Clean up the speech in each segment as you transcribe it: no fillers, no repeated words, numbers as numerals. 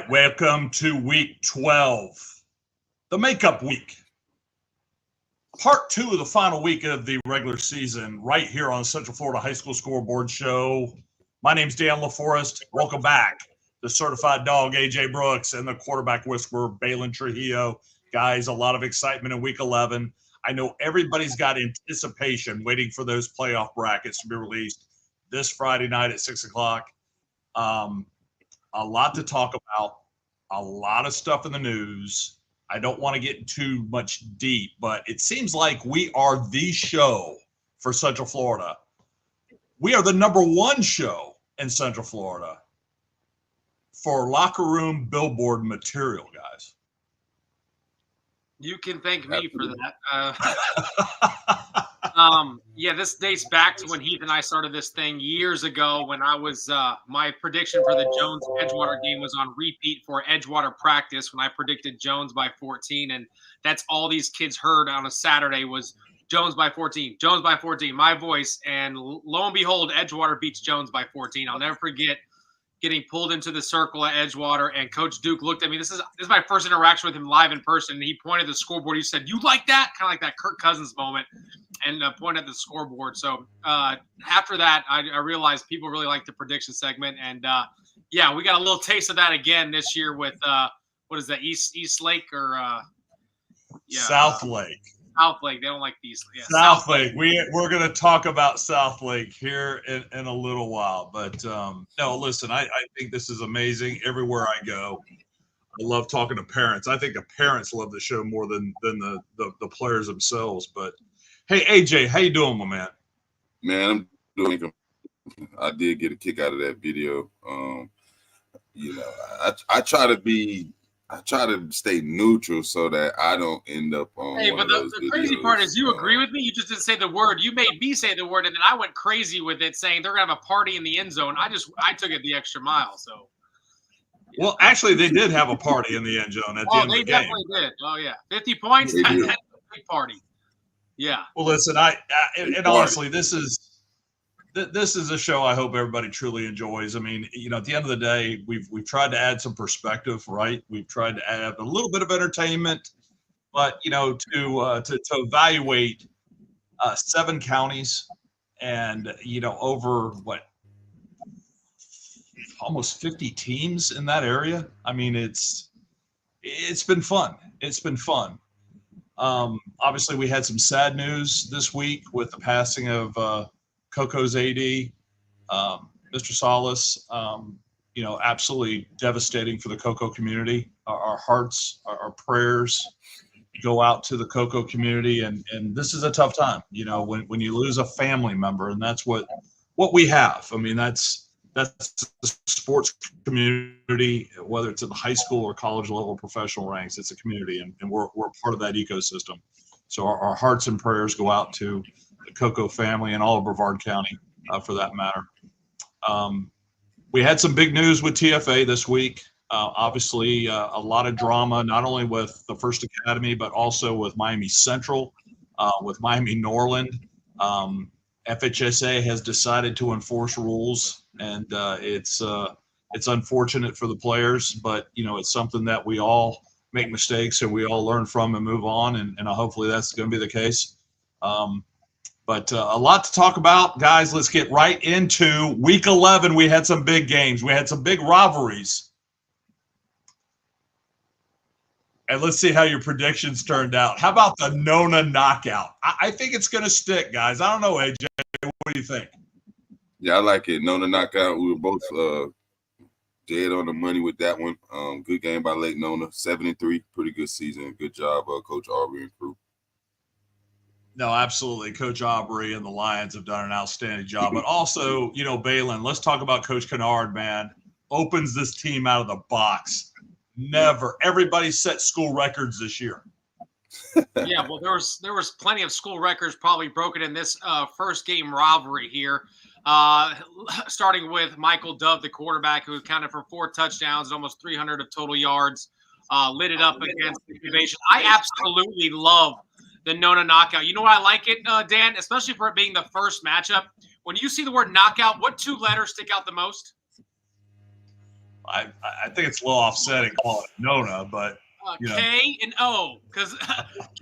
welcome to week 12, the makeup week. Part 2 of the final week of the regular season right here on the Central Florida High School Scoreboard Show. My name's Dan LaForest. Welcome back. The certified dog, A.J. Brooks, and the quarterback whisperer, Balin Trujillo. Guys, a lot of excitement in week 11. I know everybody's got anticipation waiting for those playoff brackets to be released this Friday night at 6 o'clock. A lot to talk about, a lot of stuff in the news. I don't want to get too much deep, but it seems like we are the show for Central Florida. We are the number one show in Central Florida for locker room billboard material, guys. You can thank me for that. Yeah, this dates back to when Heath and I started this thing years ago when I was my prediction for the Jones-Edgewater game was on repeat for Edgewater practice when I predicted Jones by 14, and that's all these kids heard on a Saturday was Jones by 14, Jones by 14, my voice, and lo and behold, Edgewater beats Jones by 14. I'll never forget getting pulled into the circle at Edgewater, and Coach Duke looked at me. This is my first interaction with him live in person, and he pointed at the scoreboard. He said, "You like that?" Kind of like that Kirk Cousins moment, and pointed at the scoreboard. So after that, I realized people really like the prediction segment, and yeah, we got a little taste of that again this year with what is that, East Lake or South Lake. South Lake. They don't like these. Yeah, South Lake. We're going to talk about South Lake here in a little while. But no, listen, I think this is amazing. Everywhere I go, I love talking to parents. I think the parents love the show more than the players themselves. But hey, AJ, how you doing, my man? Man, I'm doing. I did get a kick out of that video. I try to stay neutral so that I don't end up on. Hey, but the crazy part is you agree with me. You just didn't say the word. You made me say the word, and then I went crazy with it, saying they're gonna have a party in the end zone. I took it the extra mile. So. Yeah. Well, actually, they did have a party in the end zone at the end of the game. They definitely did. Oh yeah, 50 points. That's a big party. Yeah. Well, listen, and honestly, this is a show I hope everybody truly enjoys. I mean, at the end of the day, we've tried to add some perspective, right? We've tried to add a little bit of entertainment, but to evaluate 7 counties and over almost 50 teams in that area. I mean, it's been fun. It's been fun. Obviously, we had some sad news this week with the passing of Coco's AD, Mr. Salas, absolutely devastating for the Coco community. Our hearts, our prayers go out to the Coco community, and this is a tough time, when you lose a family member, and that's what we have. I mean, that's the sports community, whether it's at the high school or college level professional ranks, it's a community, and we're part of that ecosystem. So our hearts and prayers go out to the Coco family and all of Brevard County, for that matter. We had some big news with TFA this week. Obviously, a lot of drama, not only with the First Academy, but also with Miami Central, with Miami Norland. FHSA has decided to enforce rules, and it's unfortunate for the players, but it's something that we all make mistakes and we all learn from and move on, and hopefully that's going to be the case. But a lot to talk about, guys. Let's get right into week 11. We had some big games. We had some big rivalries. And let's see how your predictions turned out. How about the Nona knockout? I think it's going to stick, guys. I don't know, AJ. What do you think? Yeah, I like it. Nona knockout. We were both dead on the money with that one. Good game by Lake Nona. 7-3. Pretty good season. Good job, Coach Aubrey and crew. No, absolutely. Coach Aubrey and the Lions have done an outstanding job. But also, Balin, let's talk about Coach Kennard, man. Opens this team out of the box. Never. Everybody set school records this year. Yeah, well, there was plenty of school records probably broken in this first game rivalry here. Starting with Michael Dove, the quarterback, who accounted for 4 touchdowns and almost 300 of total yards, lit it up against the Innovation. I absolutely love the Nona knockout. You know why I like it, Dan? Especially for it being the first matchup. When you see the word knockout, what 2 letters stick out the most? I think it's a little offsetting calling it Nona, but K and O, because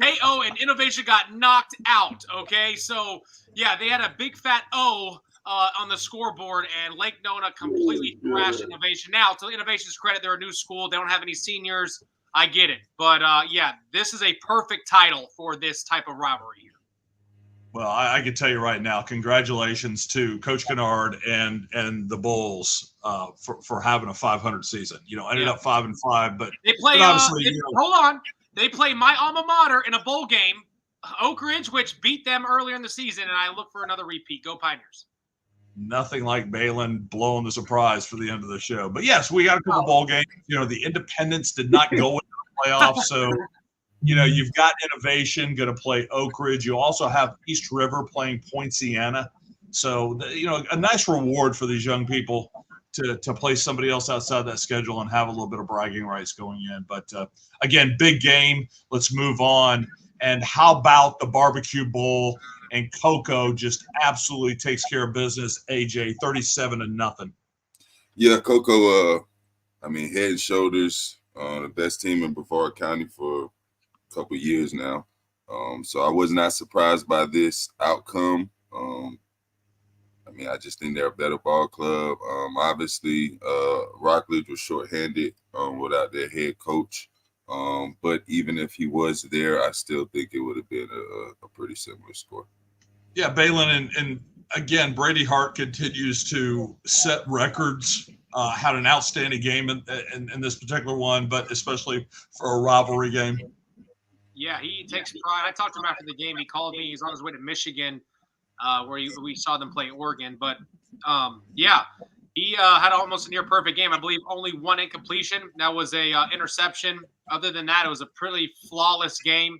KO and Innovation got knocked out. Okay, so yeah, they had a big fat O on the scoreboard, and Lake Nona completely thrashed Innovation. Now, to Innovation's credit, they're a new school. They don't have any seniors. I get it, but yeah, this is a perfect title for this type of rivalry here. Well, I can tell you right now, congratulations to Coach Kennard and the Bulls for having a 500 season. Ended up 5-5, but they play. Hold on, they play my alma mater in a bowl game, Oak Ridge, which beat them earlier in the season, and I look for another repeat. Go Pioneers! Nothing like Balin blowing the surprise for the end of the show. But yes, we got a couple bowl games. The Independents did not go into the playoffs, so. You've got Innovation going to play Oak Ridge. You also have East River playing Poinciana. So, a nice reward for these young people to play somebody else outside that schedule and have a little bit of bragging rights going in. But, again, big game. Let's move on. And how about the Barbecue Bowl? And Cocoa just absolutely takes care of business, AJ, 37-0. Yeah, Cocoa, head and shoulders the best team in Brevard County for couple years now, so I was not surprised by this outcome. I just think they're a better ball club. Obviously, Rockledge was shorthanded without their head coach, but even if he was there, I still think it would have been a pretty similar score. Yeah, Balin, and again, Brady Hart continues to set records. Had an outstanding game in this particular one, but especially for a rivalry game. Yeah, he takes pride. I talked to him after the game. He called me. He's on his way to Michigan, where we saw them play Oregon. But, yeah, he had almost a near-perfect game. I believe only one incompletion. That was a interception. Other than that, it was a pretty flawless game,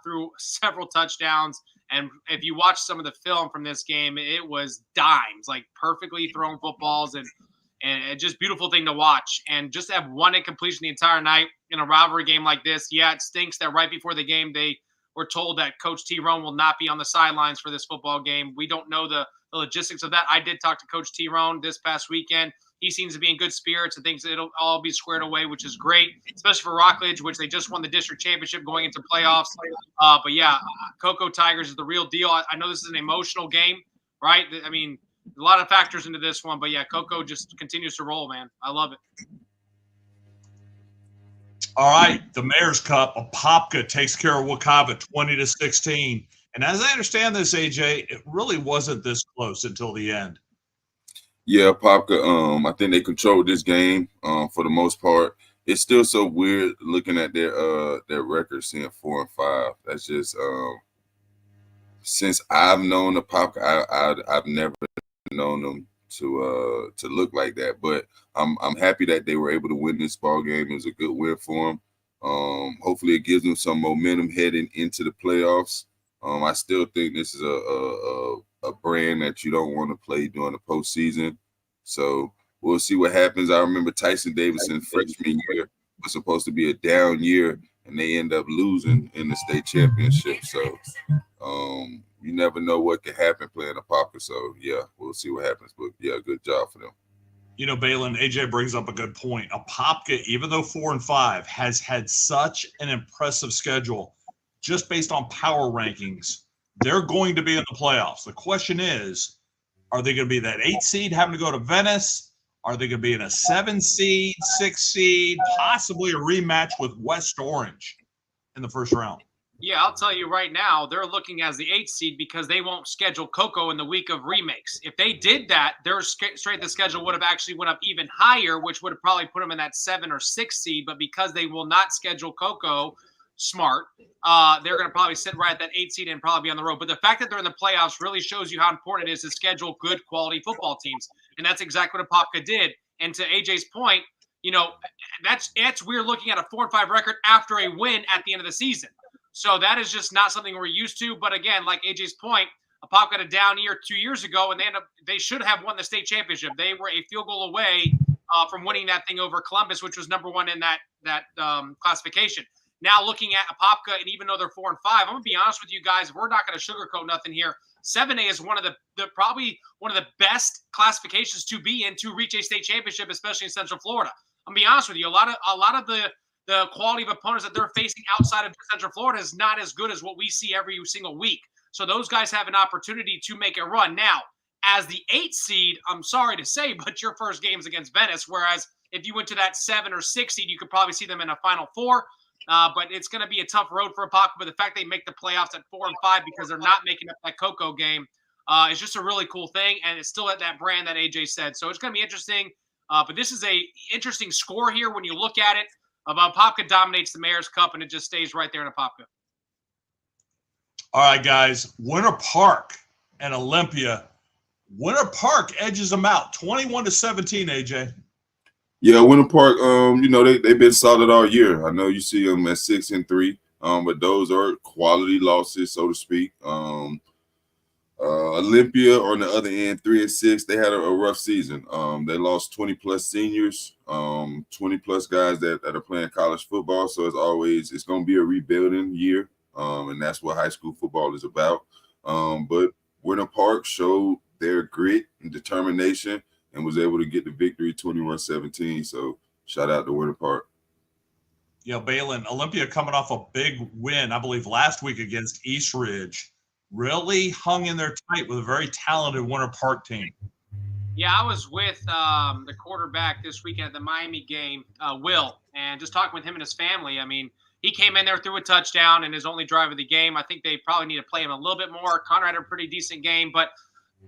threw several touchdowns. And if you watch some of the film from this game, it was dimes, like perfectly thrown footballs and just beautiful thing to watch. And just to have one incompletion the entire night in a rivalry game like this, yeah, it stinks that right before the game they were told that Coach Tyrone will not be on the sidelines for this football game. We don't know the logistics of that. I did talk to Coach Tyrone this past weekend. He seems to be in good spirits and thinks it'll all be squared away, which is great, especially for Rockledge, which they just won the district championship going into playoffs. But, yeah, Cocoa Tigers is the real deal. I know this is an emotional game, right? A lot of factors into this one, but yeah, Cocoa just continues to roll, man. I love it. All right, the Mayor's Cup, Apopka takes care of Wekiva 20-16. And as I understand this, AJ, it really wasn't this close until the end. Yeah, Apopka, I think they controlled this game for the most part. It's still so weird looking at their record, seeing 4-5. That's just since I've known Apopka, I've never known them to look like that. But I'm happy that they were able to win this ball game. It was a good win for them. Hopefully it gives them some momentum heading into the playoffs. I still think this is a brand that you don't want to play during the postseason. So we'll see what happens. I remember Tyson Davidson freshman year was supposed to be a down year, and they end up losing in the state championship. So you never know what can happen playing Apopka. So, yeah, we'll see what happens. But, yeah, good job for them. Balin, AJ brings up a good point. Apopka, even though 4-5, has had such an impressive schedule just based on power rankings. They're going to be in the playoffs. The question is, are they going to be that 8 seed having to go to Venice? Are they going to be in a 7 seed, 6 seed, possibly a rematch with West Orange in the first round? Yeah, I'll tell you right now, they're looking as the 8th seed because they won't schedule Cocoa in the week of remakes. If they did that, their strength of schedule would have actually went up even higher, which would have probably put them in that 7 or 6 seed. But because they will not schedule Cocoa, smart, they're going to probably sit right at that 8 seed and probably be on the road. But the fact that they're in the playoffs really shows you how important it is to schedule good quality football teams. And that's exactly what Apopka did. And to AJ's point, that's weird looking at a 4-5 record after a win at the end of the season. So that is just not something we're used to. But again, like AJ's point, Apopka had a down year 2 years ago, and they should have won the state championship. They were a field goal away from winning that thing over Columbus, which was number 1 in that classification. Now looking at Apopka, and even though they're 4-5, I'm gonna be honest with you guys, we're not gonna sugarcoat nothing here. 7A is one of the probably one of the best classifications to be in to reach a state championship, especially in Central Florida. I'm gonna be honest with you, a lot of the quality of opponents that they're facing outside of Central Florida is not as good as what we see every single week. So those guys have an opportunity to make a run. Now, as the 8 seed, I'm sorry to say, but your first game's against Venice, whereas if you went to that 7 or 6 seed, you could probably see them in a Final Four. But it's going to be a tough road for Apopka. But the fact they make the playoffs at 4 and 5 because they're not making up that Coco game is just a really cool thing. And it's still at that brand that AJ said. So it's going to be interesting. But this is a interesting score here when you look at it. Apopka dominates the Mayor's Cup, and it just stays right there in Apopka. All right, guys. Winter Park and Olympia. Winter Park edges them out 21-17, AJ. Yeah, Winter Park, they've been solid all year. I know you see them at 6-3, but those are quality losses, so to speak. Olympia on the other end, 3-6. They had a rough season. They lost 20+ seniors, 20+ guys that are playing college football. So it's going to be a rebuilding year, and that's what high school football is about. But Winter Park showed their grit and determination and was able to get the victory 21-17. So shout out to Winter Park. Yeah, Balin, Olympia coming off a big win, I believe, last week against East Ridge. Really hung in there tight with a very talented Winter Park team. Yeah, I was with the quarterback this weekend at the Miami game, Will, and just talking with him and his family. I mean, he came in there, threw a touchdown in his only drive of the game. I think they probably need to play him a little bit more. Connor had a pretty decent game, but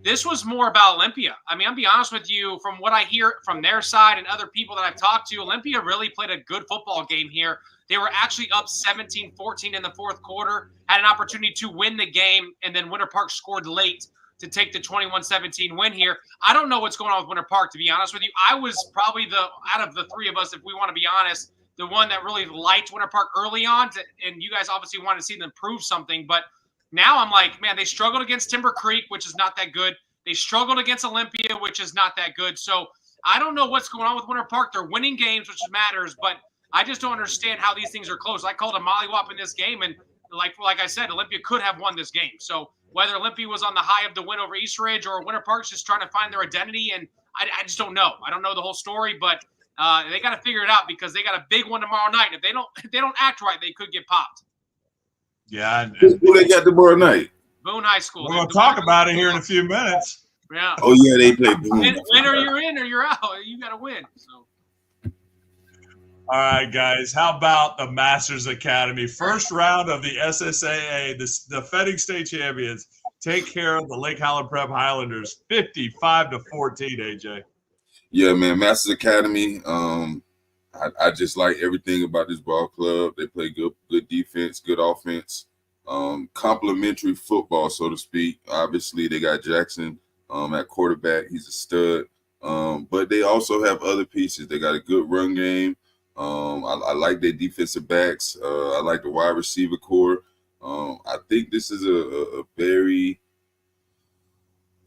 this was more about Olympia. I mean, I'll be honest with you, from what I hear from their side and other people that I've talked to, Olympia really played a good football game here. They were actually up 17-14 in the fourth quarter, had an opportunity to win the game, and then Winter Park scored late to take the 21-17 win here. I don't know what's going on with Winter Park, to be honest with you. I was probably out of the three of us, if we want to be honest, the one that really liked Winter Park early on, and you guys obviously wanted to see them prove something, but now I'm like, man, they struggled against Timber Creek, which is not that good. They struggled against Olympia, which is not that good. So I don't know what's going on with Winter Park. They're winning games, which matters, but I just don't understand how these things are close. I called a mollywop in this game, and like I said, Olympia could have won this game. So whether Olympia was on the high of the win over East Ridge or Winter Park's just trying to find their identity, and I just don't know. I don't know the whole story, but they got to figure it out because they got a big one tomorrow night. If they don't act right, they could get popped. Yeah. Who they got tomorrow night? Boone High School. We're going to talk about it here in a few minutes. Yeah. Oh, yeah, they play Boone. Win or you're in or you're out. You got to win. So. All right, guys. How about the Masters Academy? First round of the SSAA, the defending state champions, take care of the Lake Highland Prep Highlanders, 55-14, AJ. Yeah, man, Masters Academy. I just like everything about this ball club. They play good defense, good offense, complementary football, so to speak. Obviously, they got Jackson at quarterback. He's a stud. But they also have other pieces. They got a good run game. I like their defensive backs. I like the wide receiver core. I think this is a very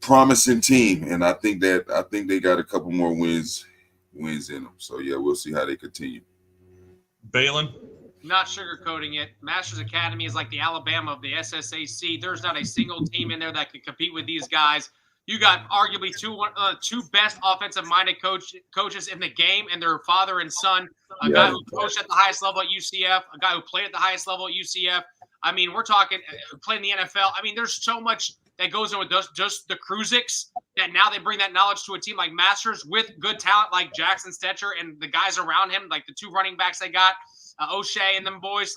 promising team, and I think they got a couple more wins in them. So yeah, we'll see how they continue. Balin? Not sugarcoating it. Masters Academy is like the Alabama of the SSAC. There's not a single team in there that can compete with these guys. You got arguably two best offensive-minded coaches in the game, and their father and son. A guy who coached at the highest level at UCF, a guy who played at the highest level at UCF. I mean, we're talking playing the NFL. I mean, there's so much that goes in with just the Cruzics that now they bring that knowledge to a team like Masters with good talent like Jackson Stetcher and the guys around him, like the two running backs they got, O'Shea and them boys.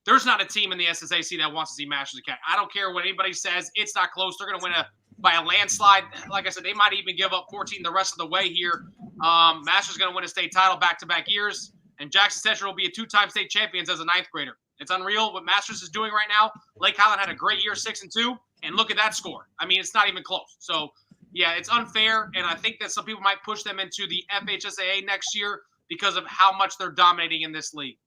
There's not a team in the SSAC that wants to see Masters Academy. I don't care what anybody says. It's not close. They're going to win by a landslide. Like I said, they might even give up 14 the rest of the way here. Masters going to win a state title back-to-back years, and Jackson Stetcher will be a two-time state champion as a ninth grader. It's unreal what Masters is doing right now. Lake Highland had a great year, 6-2, and look at that score. I mean, it's not even close. So, yeah, it's unfair, and I think that some people might push them into the FHSAA next year because of how much they're dominating in this league.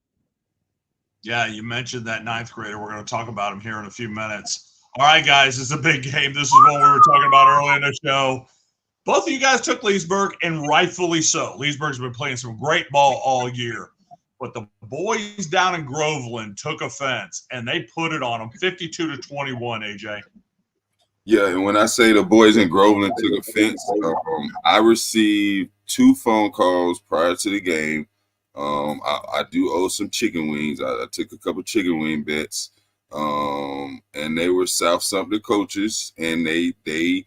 Yeah, you mentioned that ninth grader. We're going to talk about him here in a few minutes. All right, guys, it's a big game. This is what we were talking about earlier in the show. Both of you guys took Leesburg, and rightfully so. Leesburg's been playing some great ball all year. but the boys down in Groveland took offense, and they put it on them 52-21, AJ. Yeah, and when I say the boys in Groveland took offense, I received 2 phone calls prior to the game. I do owe some chicken wings. I took a couple chicken wing bets, and they were South Sumter coaches, and they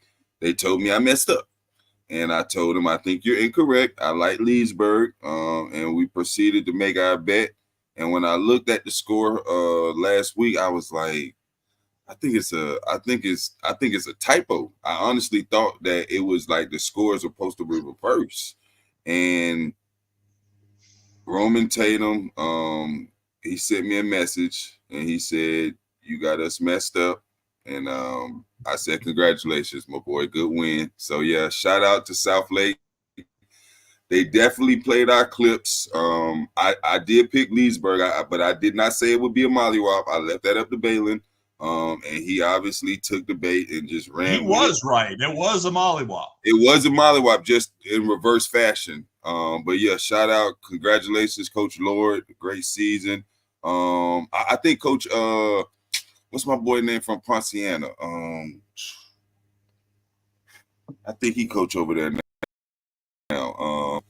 told me I messed up. And I told them, I think you're incorrect. I like Leesburg, and we proceeded to make our bet. And when I looked at the score last week, I was like, I think it's a typo. I honestly thought that it was like the scores were supposed to be reversed. And Roman Tatum, he sent me a message and he said, "You got us messed up." And I said, "Congratulations, my boy. Good win." So yeah, shout out to South Lake. They definitely played our clips. I did pick Leesburg, but I did not say it would be a mollywop. I left that up to Balin. And he obviously took the bait and just ran. He was right. It was a mollywop. It was a mollywop, just in reverse fashion. But yeah, shout out, congratulations, Coach Lord. Great season. I think Coach what's my boy name from Ponciana? I think he coach over there now.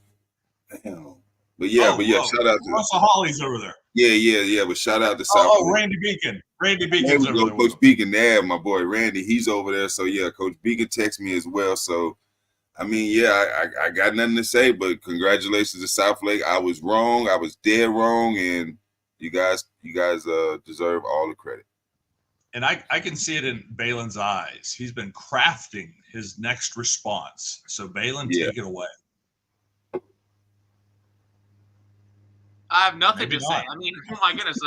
But yeah, shout out to Russell Holly's over there. Yeah. But shout out to South. Randy Beacon. Randy Beacon's over there. Coach Beacon, there, my boy Randy, he's over there. So yeah, Coach Beacon texted me as well. So I mean, yeah, I got nothing to say, but congratulations to South Lake. I was wrong. I was dead wrong, and you guys deserve all the credit. And I can see it in Balin's eyes. He's been crafting his next response. So Balin, take it away. I have nothing to say. I mean, oh my goodness.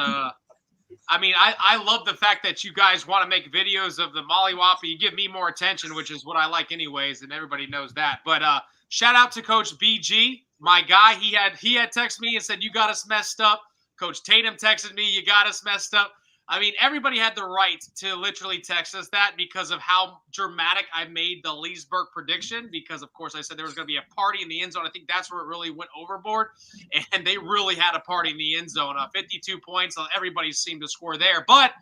I love the fact that you guys want to make videos of the mollywop. You give me more attention, which is what I like anyways, and everybody knows that. But shout out to Coach BG, my guy. He had texted me and said, "You got us messed up." Coach Tatum texted me, "You got us messed up." I mean, everybody had the right to literally text us that because of how dramatic I made the Leesburg prediction, because, of course, I said there was going to be a party in the end zone. I think that's where it really went overboard, and they really had a party in the end zone. 52 points. Everybody seemed to score there. But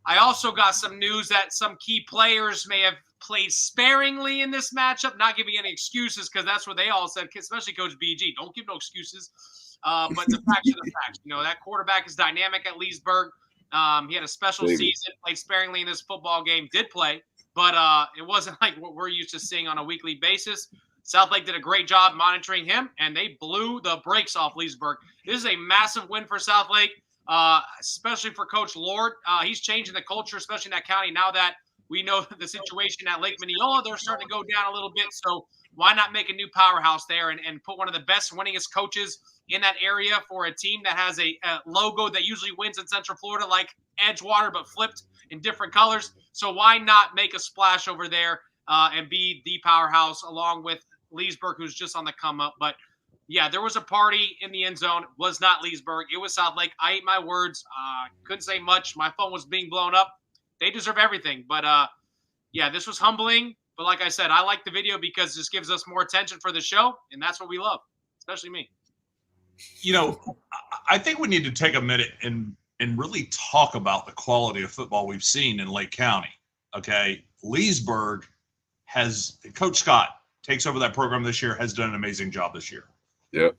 I also got some news that some key players may have played sparingly in this matchup, not giving any excuses, because that's what they all said, especially Coach BG. Don't give no excuses. But the facts are the facts. You know, that quarterback is dynamic at Leesburg. He had a special season, played sparingly in this football game, did play, but it wasn't like what we're used to seeing on a weekly basis. South Lake did a great job monitoring him, and they blew the brakes off Leesburg. This is a massive win for South Lake, especially for Coach Lord. He's changing the culture, especially in that county. Now that we know the situation at Lake Mineola, they're starting to go down a little bit, so why not make a new powerhouse there and put one of the best, winningest coaches in that area for a team that has a logo that usually wins in Central Florida, like Edgewater, but flipped in different colors. So why not make a splash over there and be the powerhouse along with Leesburg, who's just on the come up. But yeah, there was a party in the end zone. It was not Leesburg. It was South Lake. I ate my words. Couldn't say much. My phone was being blown up. They deserve everything. But yeah, this was humbling. But like I said, I like the video because this gives us more attention for the show, and that's what we love, especially me. You know, I think we need to take a minute and really talk about the quality of football we've seen in Lake County. Okay, Leesburg Coach Scott takes over that program this year, has done an amazing job this year. Yep.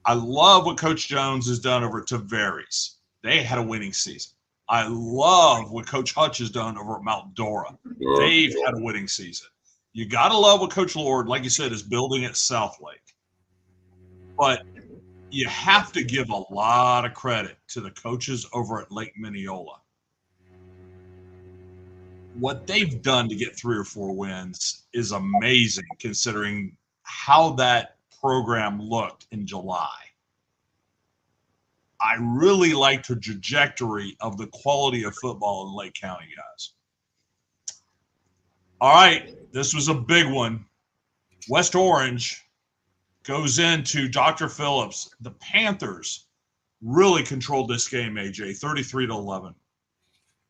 I love what Coach Jones has done over at Tavares. They had a winning season. I love what Coach Hutch has done over at Mount Dora. They've had a winning season. You got to love what Coach Lord, like you said, is building at South Lake. But you have to give a lot of credit to the coaches over at Lake Mineola. What they've done to get 3 or 4 wins is amazing, considering how that program looked in July. I really like the trajectory of the quality of football in Lake County, guys. All right, this was a big one. West Orange goes into Dr. Phillips. The Panthers really controlled this game, AJ, 33-11.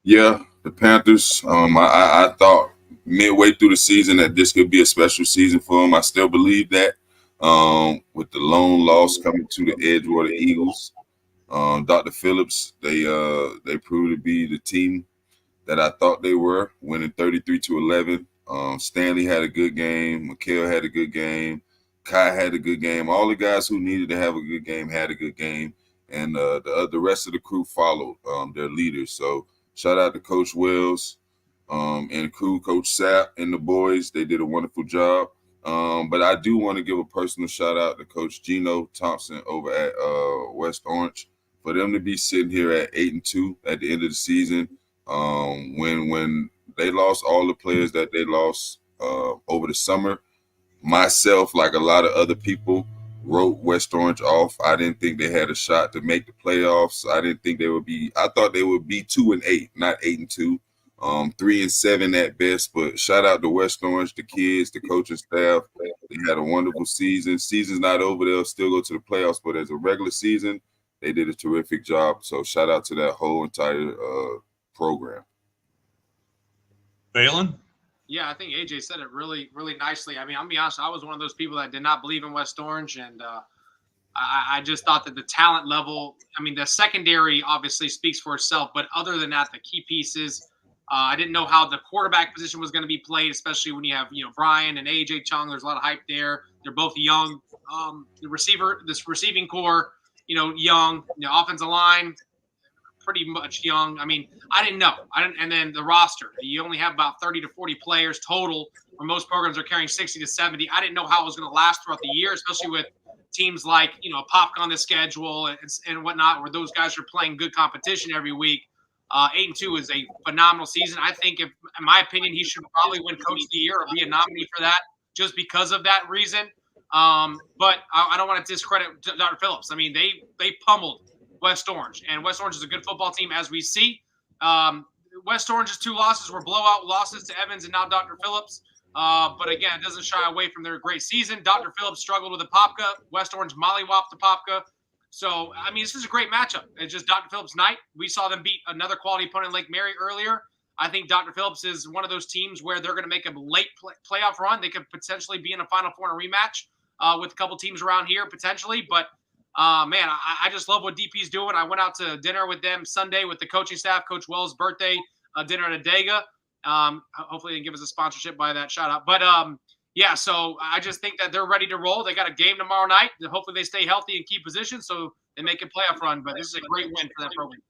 Yeah, the Panthers. I thought midway through the season that this could be a special season for them. I still believe that. With the lone loss coming to the Edgewater Eagles, Dr. Phillips, they proved to be the team that I thought they were, winning 33-11. Stanley had a good game. Mikhail had a good game. Kai had a good game. All the guys who needed to have a good game had a good game. And the rest of the crew followed their leaders. So shout out to Coach Wells and crew, Coach Sapp and the boys. They did a wonderful job. But I do want to give a personal shout out to Coach Gino Thompson over at West Orange. For them to be sitting here at 8-2 at the end of the season, when they lost all the players that they lost over the summer, myself, like a lot of other people, wrote West Orange off. I didn't think they had a shot to make the playoffs. I didn't think they would be. I thought they would be 2-8, not 8-2, 3-7 at best. But shout out to West Orange, the kids, the coaching staff. They had a wonderful season. Season's not over. They'll still go to the playoffs, but as a regular season, they did a terrific job. So shout out to that whole entire program. Balin? Yeah, I think AJ said it really, really nicely. I mean, I'll be honest, I was one of those people that did not believe in West Orange, and I just thought that the talent level, I mean, the secondary obviously speaks for itself, but other than that, the key pieces, I didn't know how the quarterback position was going to be played, especially when you have, Brian and AJ Chung. There's a lot of hype there. They're both young. This receiving core, young. The offensive line, pretty much young. I mean, I didn't know. And then the roster, you only have about 30 to 40 players total, where most programs are carrying 60 to 70. I didn't know how it was going to last throughout the year, especially with teams like, Apopka on the schedule and whatnot, where those guys are playing good competition every week. 8-2 is a phenomenal season. I think, in my opinion, he should probably win Coach of the Year or be a nominee for that just because of that reason. But I don't want to discredit Dr. Phillips. I mean, they pummeled West Orange, and West Orange is a good football team, as we see. West Orange's 2 losses were blowout losses to Evans and now Dr. Phillips. But again, it doesn't shy away from their great season. Dr. Phillips struggled with Apopka. West Orange mollywopped Apopka. So, I mean, this is a great matchup. It's just Dr. Phillips' night. We saw them beat another quality opponent in Lake Mary earlier. I think Dr. Phillips is one of those teams where they're going to make a late playoff run. They could potentially be in a Final Four and a rematch with a couple teams around here potentially. But, man, I just love what DP's doing. I went out to dinner with them Sunday with the coaching staff, Coach Wells' birthday dinner at Adega. Hopefully they can give us a sponsorship by that shout out. But, yeah, so I just think that they're ready to roll. They got a game tomorrow night. Hopefully they stay healthy and keep position so they make a playoff run. But this is a great win for that program.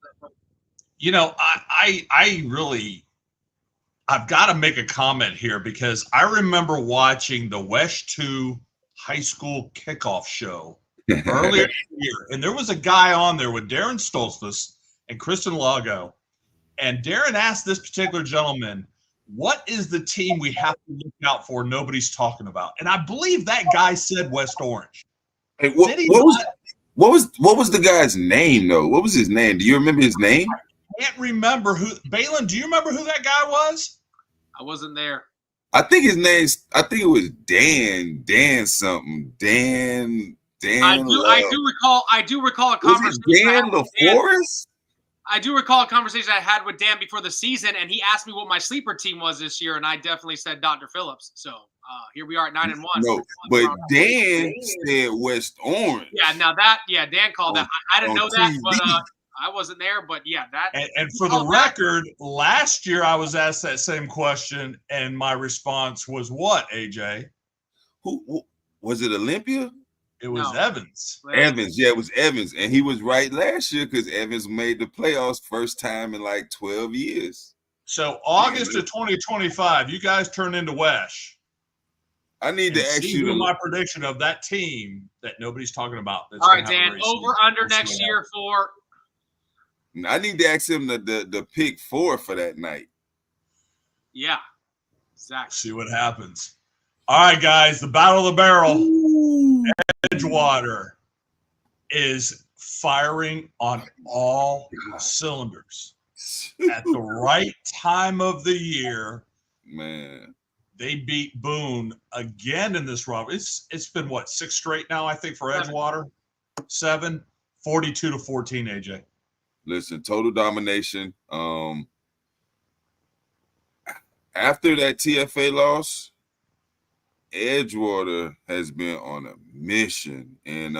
I've got to make a comment here because I remember watching the West 2 high school kickoff show earlier this year. And there was a guy on there with Darren Stoltzfus and Kristen Lago. And Darren asked this particular gentleman, what is the team we have to look out for nobody's talking about? And I believe that guy said West Orange. Hey, what was the guy's name, though? What was his name? Do you remember his name? I can't remember who. Balin, do you remember who that guy was? I wasn't there. I think it was Dan something. Dan. I do recall a conversation. Dan LaForest? I do recall a conversation I had with Dan before the season, and he asked me what my sleeper team was this year, and I definitely said Dr. Phillips. So here we are at 9-1. No, but Dan said West Orange. Yeah, Dan called that. I didn't know that, but I wasn't there. But yeah, that. And for the record, last year I was asked that same question, and my response was what, AJ? Who was it? Olympia? It was Evans. Evans, yeah, it was Evans. And he was right last year because Evans made the playoffs first time in like 12 years. So August of 2025, you guys turn into Wesh. I need to ask you my prediction of that team that nobody's talking about. All right, Dan, over under next year for. I need to ask him the pick 4 for that night. Yeah, exactly. See what happens. All right, guys, the Battle of the Barrel. Ooh. Edgewater is firing on all cylinders at the right time of the year. Man, they beat Boone again in this run. It's been what, 6 straight now, I think, for Edgewater. 7, 42-14, AJ. Listen, total domination. After that TFA loss, Edgewater has been on a mission, and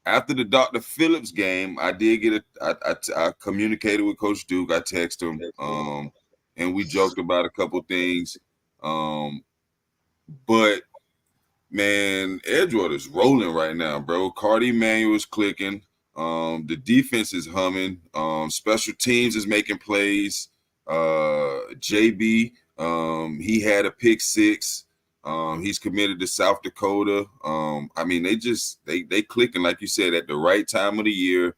after the Dr. Phillips game, I did get I communicated with Coach Duke. I texted him, and we joked about a couple things. But man, Edgewater's rolling right now, bro. Cardi Manuel is clicking. The defense is humming. Special teams is making plays. JB, he had a pick 6. He's committed to South Dakota. I mean, they clicking, like you said, at the right time of the year.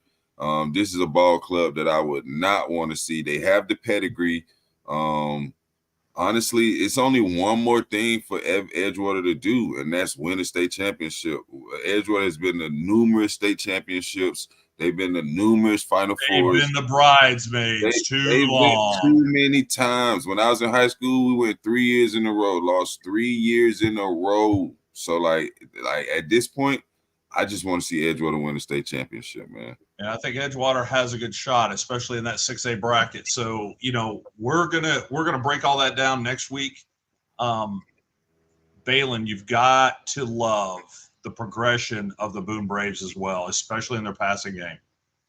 This is a ball club that I would not want to see. They have the pedigree. Honestly, it's only one more thing for Edgewater to do, and that's win a state championship. Edgewater has been to numerous state championships. They've been to numerous Final Fours. They've been the bridesmaids too long. Too many times. When I was in high school, we went 3 years in a row, lost 3 years in a row. So, like at this point, I just want to see Edgewater win a state championship, man. Yeah, I think Edgewater has a good shot, especially in that 6A bracket. So, we're gonna break all that down next week. Balin, you've got to love the progression of the Boone Braves as well, especially in their passing game.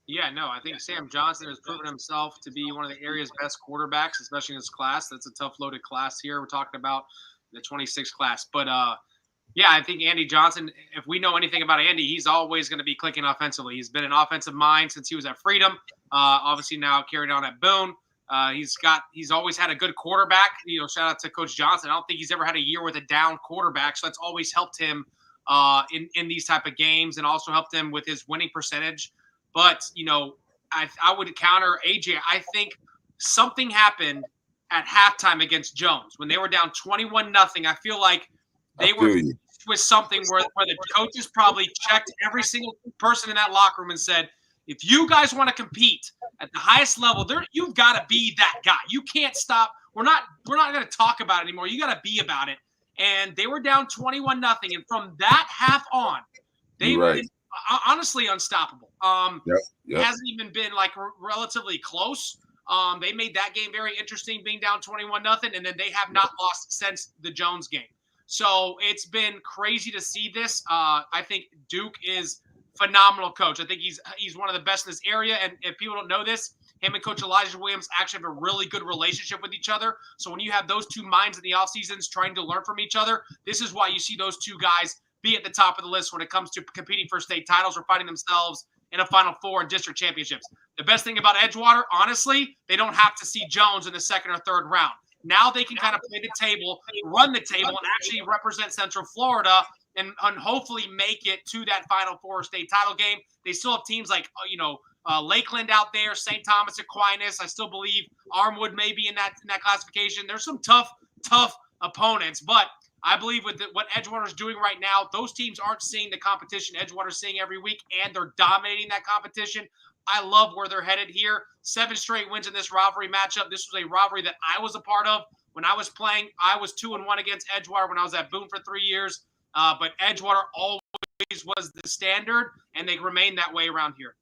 Yeah, no, I think Sam Johnson has proven himself to be one of the area's best quarterbacks, especially in his class. That's a tough loaded class here. We're talking about the 26 class. But yeah, I think Andy Johnson, if we know anything about Andy, he's always going to be clicking offensively. He's been an offensive mind since he was at Freedom. Obviously now carried on at Boone. He's always had a good quarterback. Shout out to Coach Johnson. I don't think he's ever had a year with a down quarterback, so that's always helped him in these type of games, and also helped him with his winning percentage. But I would counter AJ. I think something happened at halftime against Jones when they were down 21-0. I feel like they were with something where the coaches probably checked every single person in that locker room and said, if you guys want to compete at the highest level, you've got to be that guy. You can't stop. We're not going to talk about it anymore. You got to be about it. And they were down 21-0. And from that half on, they were honestly unstoppable. It hasn't even been relatively close. They made that game very interesting, being down 21-0, and then they have not lost since the Jones game. So it's been crazy to see this. I think Duke is phenomenal coach. I think he's one of the best in this area. And if people don't know this, him and Coach Elijah Williams actually have a really good relationship with each other. So when you have those two minds in the off seasons trying to learn from each other, this is why you see those two guys be at the top of the list when it comes to competing for state titles or fighting themselves in a Final Four and district championships. The best thing about Edgewater, honestly, they don't have to see Jones in the second or third round. Now they can kind of play the table, run the table, and actually represent Central Florida and hopefully make it to that Final Four state title game. They still have teams like, Lakeland out there, St. Thomas Aquinas. I still believe Armwood may be in that classification. There's some tough opponents, but I believe with what Edgewater's doing right now, those teams aren't seeing the competition Edgewater's seeing every week, and they're dominating that competition. I love where they're headed here. 7 straight wins in this rivalry matchup. This was a rivalry that I was a part of when I was playing. I was 2-1 against Edgewater when I was at Boone for 3 years. But Edgewater always was the standard, and they remain that way around here.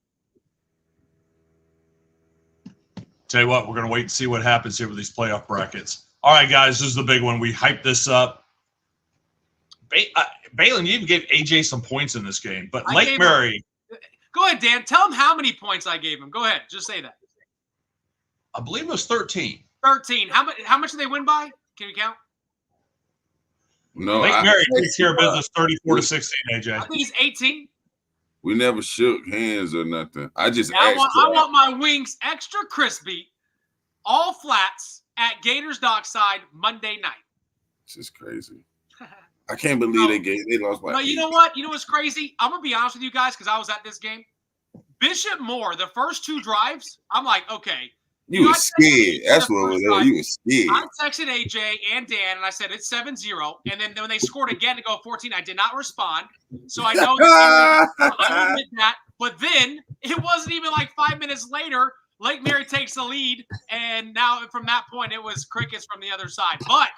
Tell you what, we're going to wait and see what happens here with these playoff brackets. All right, guys, this is the big one. We hyped this up. Balin, you even gave AJ some points in this game, but Lake Mary. Go ahead, Dan. Tell him how many points I gave him. Go ahead. Just say that. I believe it was 13. 13. How much did they win by? Can you count? No, Lake Mary takes care of business 34-16, AJ. I think he's 18. We never shook hands or nothing. I just I want my wings extra crispy, all flats at Gators Dockside Monday night. This is crazy. I can't believe they lost by 8. You know what? You know what's crazy? I'm going to be honest with you guys because I was at this game. Bishop Moore, the first 2 drives, I'm like, okay. You were scared. That's what it was. You were scared. I texted AJ and Dan, and I said, it's 7-0. And then when they scored again to go 14, I did not respond. So I know that I admit that. But then it wasn't even like 5 minutes later, Lake Mary takes the lead. And now from that point, it was crickets from the other side. But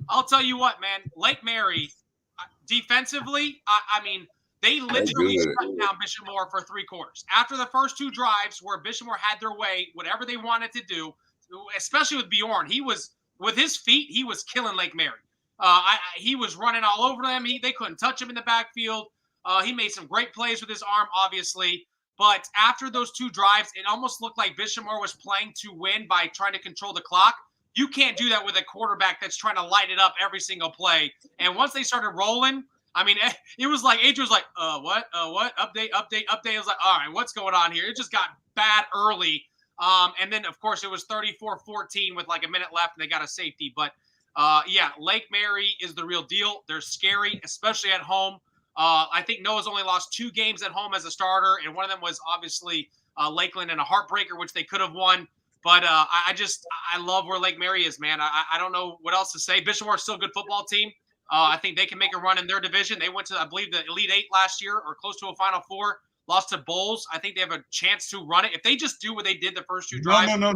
I'll tell you what, man, Lake Mary, defensively, I mean, they literally shut down Bishop Moore for 3 quarters. After the first 2 drives where Bishop Moore had their way, whatever they wanted to do, especially with Bjorn, with his feet, he was killing Lake Mary. He was running all over them. They couldn't touch him in the backfield. He made some great plays with his arm, obviously. But after those 2 drives, it almost looked like Bishopmore was playing to win by trying to control the clock. You can't do that with a quarterback that's trying to light it up every single play. And once they started rolling, I mean, it was like Adrian was like, what? Update. I was like, all right, what's going on here? It just got bad early. And then, of course, it was 34-14 with like a minute left, and they got a safety. But, yeah, Lake Mary is the real deal. They're scary, especially at home. I think Noah's only lost 2 games at home as a starter, and one of them was obviously Lakeland in a heartbreaker, which they could have won. But I love where Lake Mary is, man. I don't know what else to say. Bishopmore is still a good football team. I think they can make a run in their division. They went to, I believe, the Elite 8 last year or close to a Final Four. Lost to Bowles. I think they have a chance to run it. If they just do what they did the first 2 drives. No.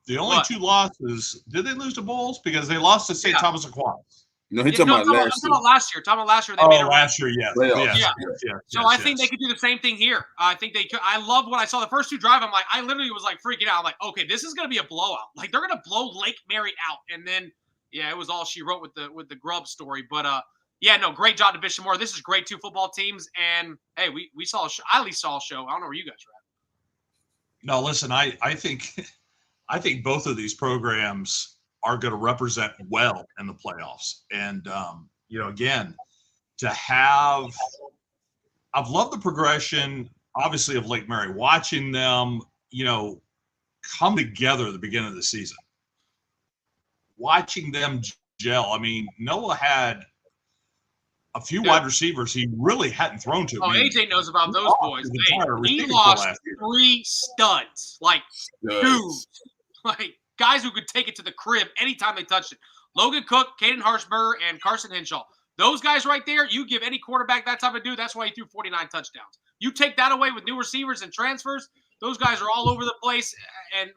The only 2 losses, did they lose to Bowles? Because they lost to St. Thomas Aquinas. No, he's talking about last year. Talking about last year, they made a run. Last year, yes. So I think they could do the same thing here. I think they could. I love what I saw the first 2 drive. I'm like, I literally was like freaking out. I'm like, okay, this is going to be a blowout. Like they're going to blow Lake Mary out. And then, yeah, it was all she wrote with the Grubb story. But yeah, no, great job to Bishopmore. This is great 2 football teams. And hey, we saw a show. I at least saw a show. I don't know where you guys are at. No, listen, I think both of these programs are going to represent well in the playoffs. And, again, I've loved the progression, obviously, of Lake Mary, watching them, come together at the beginning of the season, watching them gel. I mean, Noah had a few wide receivers he really hadn't thrown to. Oh, AJ knows about those boys. He lost 3 studs, like dudes, like guys who could take it to the crib anytime they touched it. Logan Cook, Caden Harshberger, and Carson Henshaw. Those guys right there, you give any quarterback that type of dude, that's why he threw 49 touchdowns. You take that away with new receivers and transfers, those guys are all over the place, and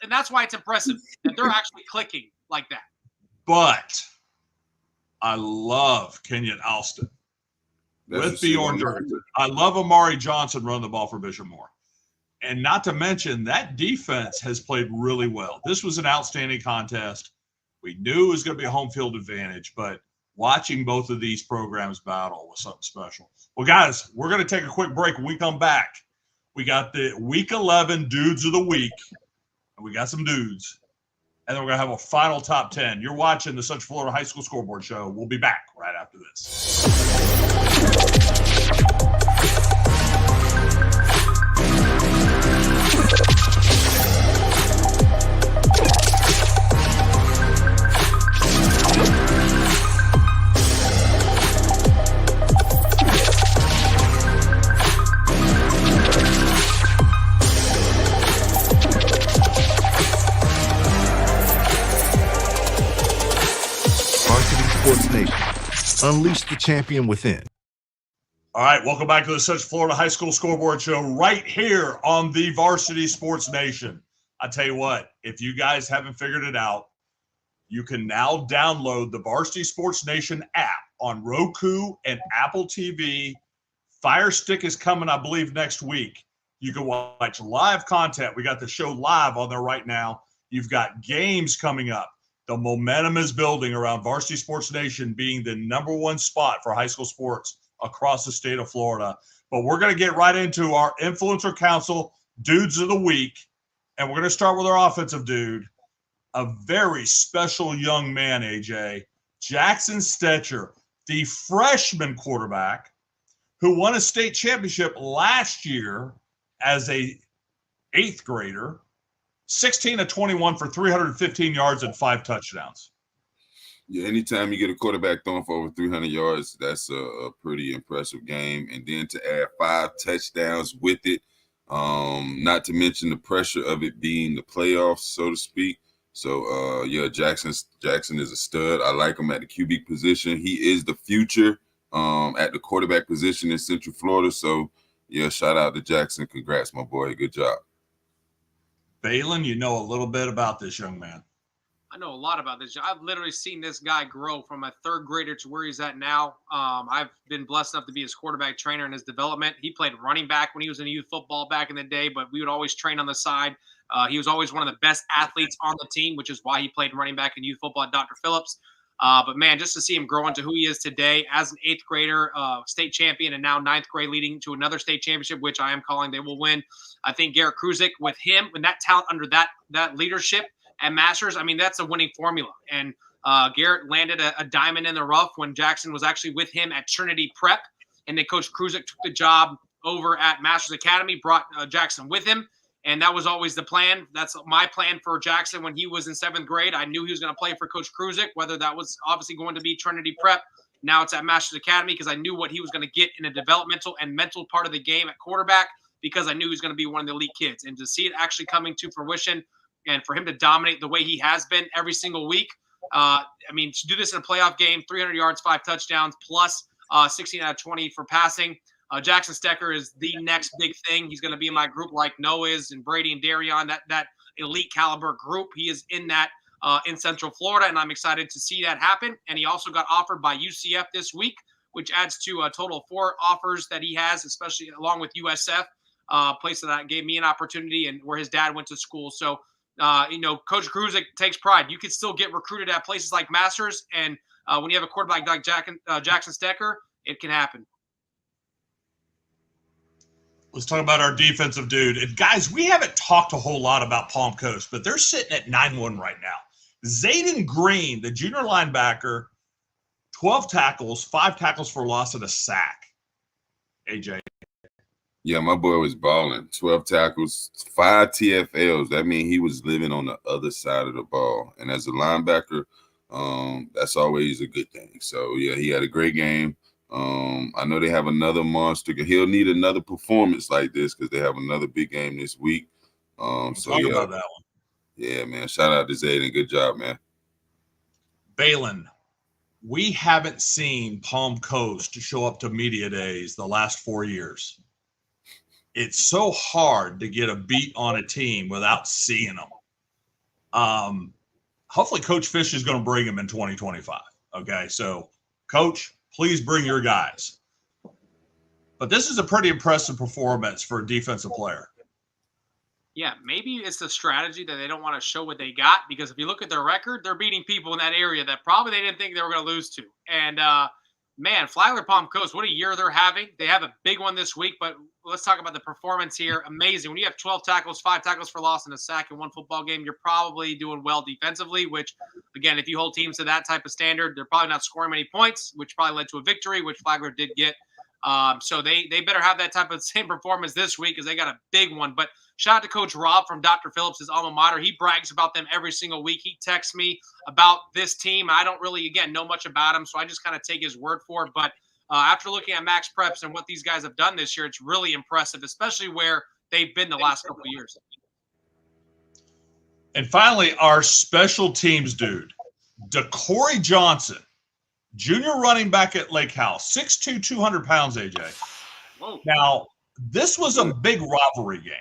that's why it's impressive that they're actually clicking like that. But I love Kenyon Alston with Bjorn Dirksen. I love Amari Johnson running the ball for Bishopmore. And not to mention, that defense has played really well. This was an outstanding contest. We knew it was going to be a home field advantage, but watching both of these programs battle was something special. Well, guys, we're going to take a quick break. When we come back, we got the Week 11 Dudes of the Week, and we got some dudes. And then we're going to have a final top 10. You're watching the Central Florida High School Scoreboard Show. We'll be back right after this. Sports Nation. Unleash the champion within. All right, welcome back to the Central Florida High School Scoreboard Show right here on the Varsity Sports Nation. I tell you what, if you guys haven't figured it out, you can now download the Varsity Sports Nation app on Roku and Apple TV. Fire Stick is coming, I believe, next week. You can watch live content. We got the show live on there right now. You've got games coming up. The momentum is building around Varsity Sports Nation being the #1 spot for high school sports across the state of Florida. But we're going to get right into our Influencer Council Dudes of the Week. And we're going to start with our offensive dude, a very special young man, AJ, Jackson Stetcher, the freshman quarterback who won a state championship last year as a 8th grader. 16 of 21 for 315 yards and 5 touchdowns. Yeah, anytime you get a quarterback throwing for over 300 yards, that's a pretty impressive game. And then to add 5 touchdowns with it, not to mention the pressure of it being the playoffs, so to speak. So, yeah, Jackson is a stud. I like him at the QB position. He is the future at the quarterback position in Central Florida. So, yeah, shout out to Jackson. Congrats, my boy. Good job. Balin, you know a little bit about this young man. I know a lot about this. I've literally seen this guy grow from a 3rd grader to where he's at now. I've been blessed enough to be his quarterback trainer in his development. He played running back when he was in youth football back in the day, but we would always train on the side. He was always one of the best athletes on the team, which is why he played running back in youth football at Dr. Phillips. But man, just to see him grow into who he is today as an 8th grader, state champion, and now 9th grade leading to another state championship, which I am calling they will win. I think Garrett Kruzik with him and that talent under that leadership at Masters, I mean, that's a winning formula. And Garrett landed a diamond in the rough when Jackson was actually with him at Trinity Prep. And then Coach Kruzik took the job over at Masters Academy, brought Jackson with him. And that was always the plan. That's my plan for Jackson when he was in 7th grade. I knew he was going to play for Coach Kruzik, whether that was obviously going to be Trinity Prep. Now it's at Masters Academy because I knew what he was going to get in a developmental and mental part of the game at quarterback because I knew he was going to be one of the elite kids. And to see it actually coming to fruition and for him to dominate the way he has been every single week, I mean, to do this in a playoff game, 300 yards, 5 touchdowns, plus 16 out of 20 for passing. Jackson Stecker is the next big thing. He's going to be in my group like Noah is and Brady and Darion, that elite caliber group. He is in that in Central Florida, and I'm excited to see that happen. And he also got offered by UCF this week, which adds to a total of 4 offers that he has, especially along with USF, place that gave me an opportunity and where his dad went to school. So, Coach Kruzik takes pride. You can still get recruited at places like Masters, and when you have a quarterback like Jackson Stecker, it can happen. Let's talk about our defensive dude. And guys, we haven't talked a whole lot about Palm Coast, but they're sitting at 9-1 right now. Zayden Green, the junior linebacker, 12 tackles, 5 tackles for loss and a sack. AJ. Yeah, my boy was balling. 12 tackles, 5 TFLs. That means he was living on the other side of the ball. And as a linebacker, that's always a good thing. So, yeah, he had a great game. I know they have another monster. He'll need another performance like this because they have another big game this week. Talk yeah, about that one. Yeah, man. Shout out to Zayden. Good job, man. Balin, we haven't seen Palm Coast show up to media days the last 4 years. It's so hard to get a beat on a team without seeing them. Hopefully Coach Fish is going to bring them in 2025. Okay, so Coach, please bring your guys. But this is a pretty impressive performance for a defensive player. Yeah, maybe it's the strategy that they don't want to show what they got because if you look at their record, they're beating people in that area that probably they didn't think they were going to lose to. And, man, Flagler Palm Coast, what a year they're having. They have a big one this week, but let's talk about the performance here. Amazing. When you have 12 tackles, 5 tackles for loss, and a sack in one football game, you're probably doing well defensively, which, again, if you hold teams to that type of standard, they're probably not scoring many points, which probably led to a victory, which Flagler did get. So they better have that type of same performance this week because they got a big one. But shout out to Coach Rob from Dr. Phillips, his alma mater. He brags about them every single week. He texts me about this team. I don't really, again, know much about him, so I just kind of take his word for it. But after looking at Max Preps and what these guys have done this year, it's really impressive, especially where they've been the last couple of years. And finally, our special teams dude, DeCorey Johnson, junior running back at Lake House, 6'2", 200 pounds, AJ. Whoa. Now, this was a big rivalry game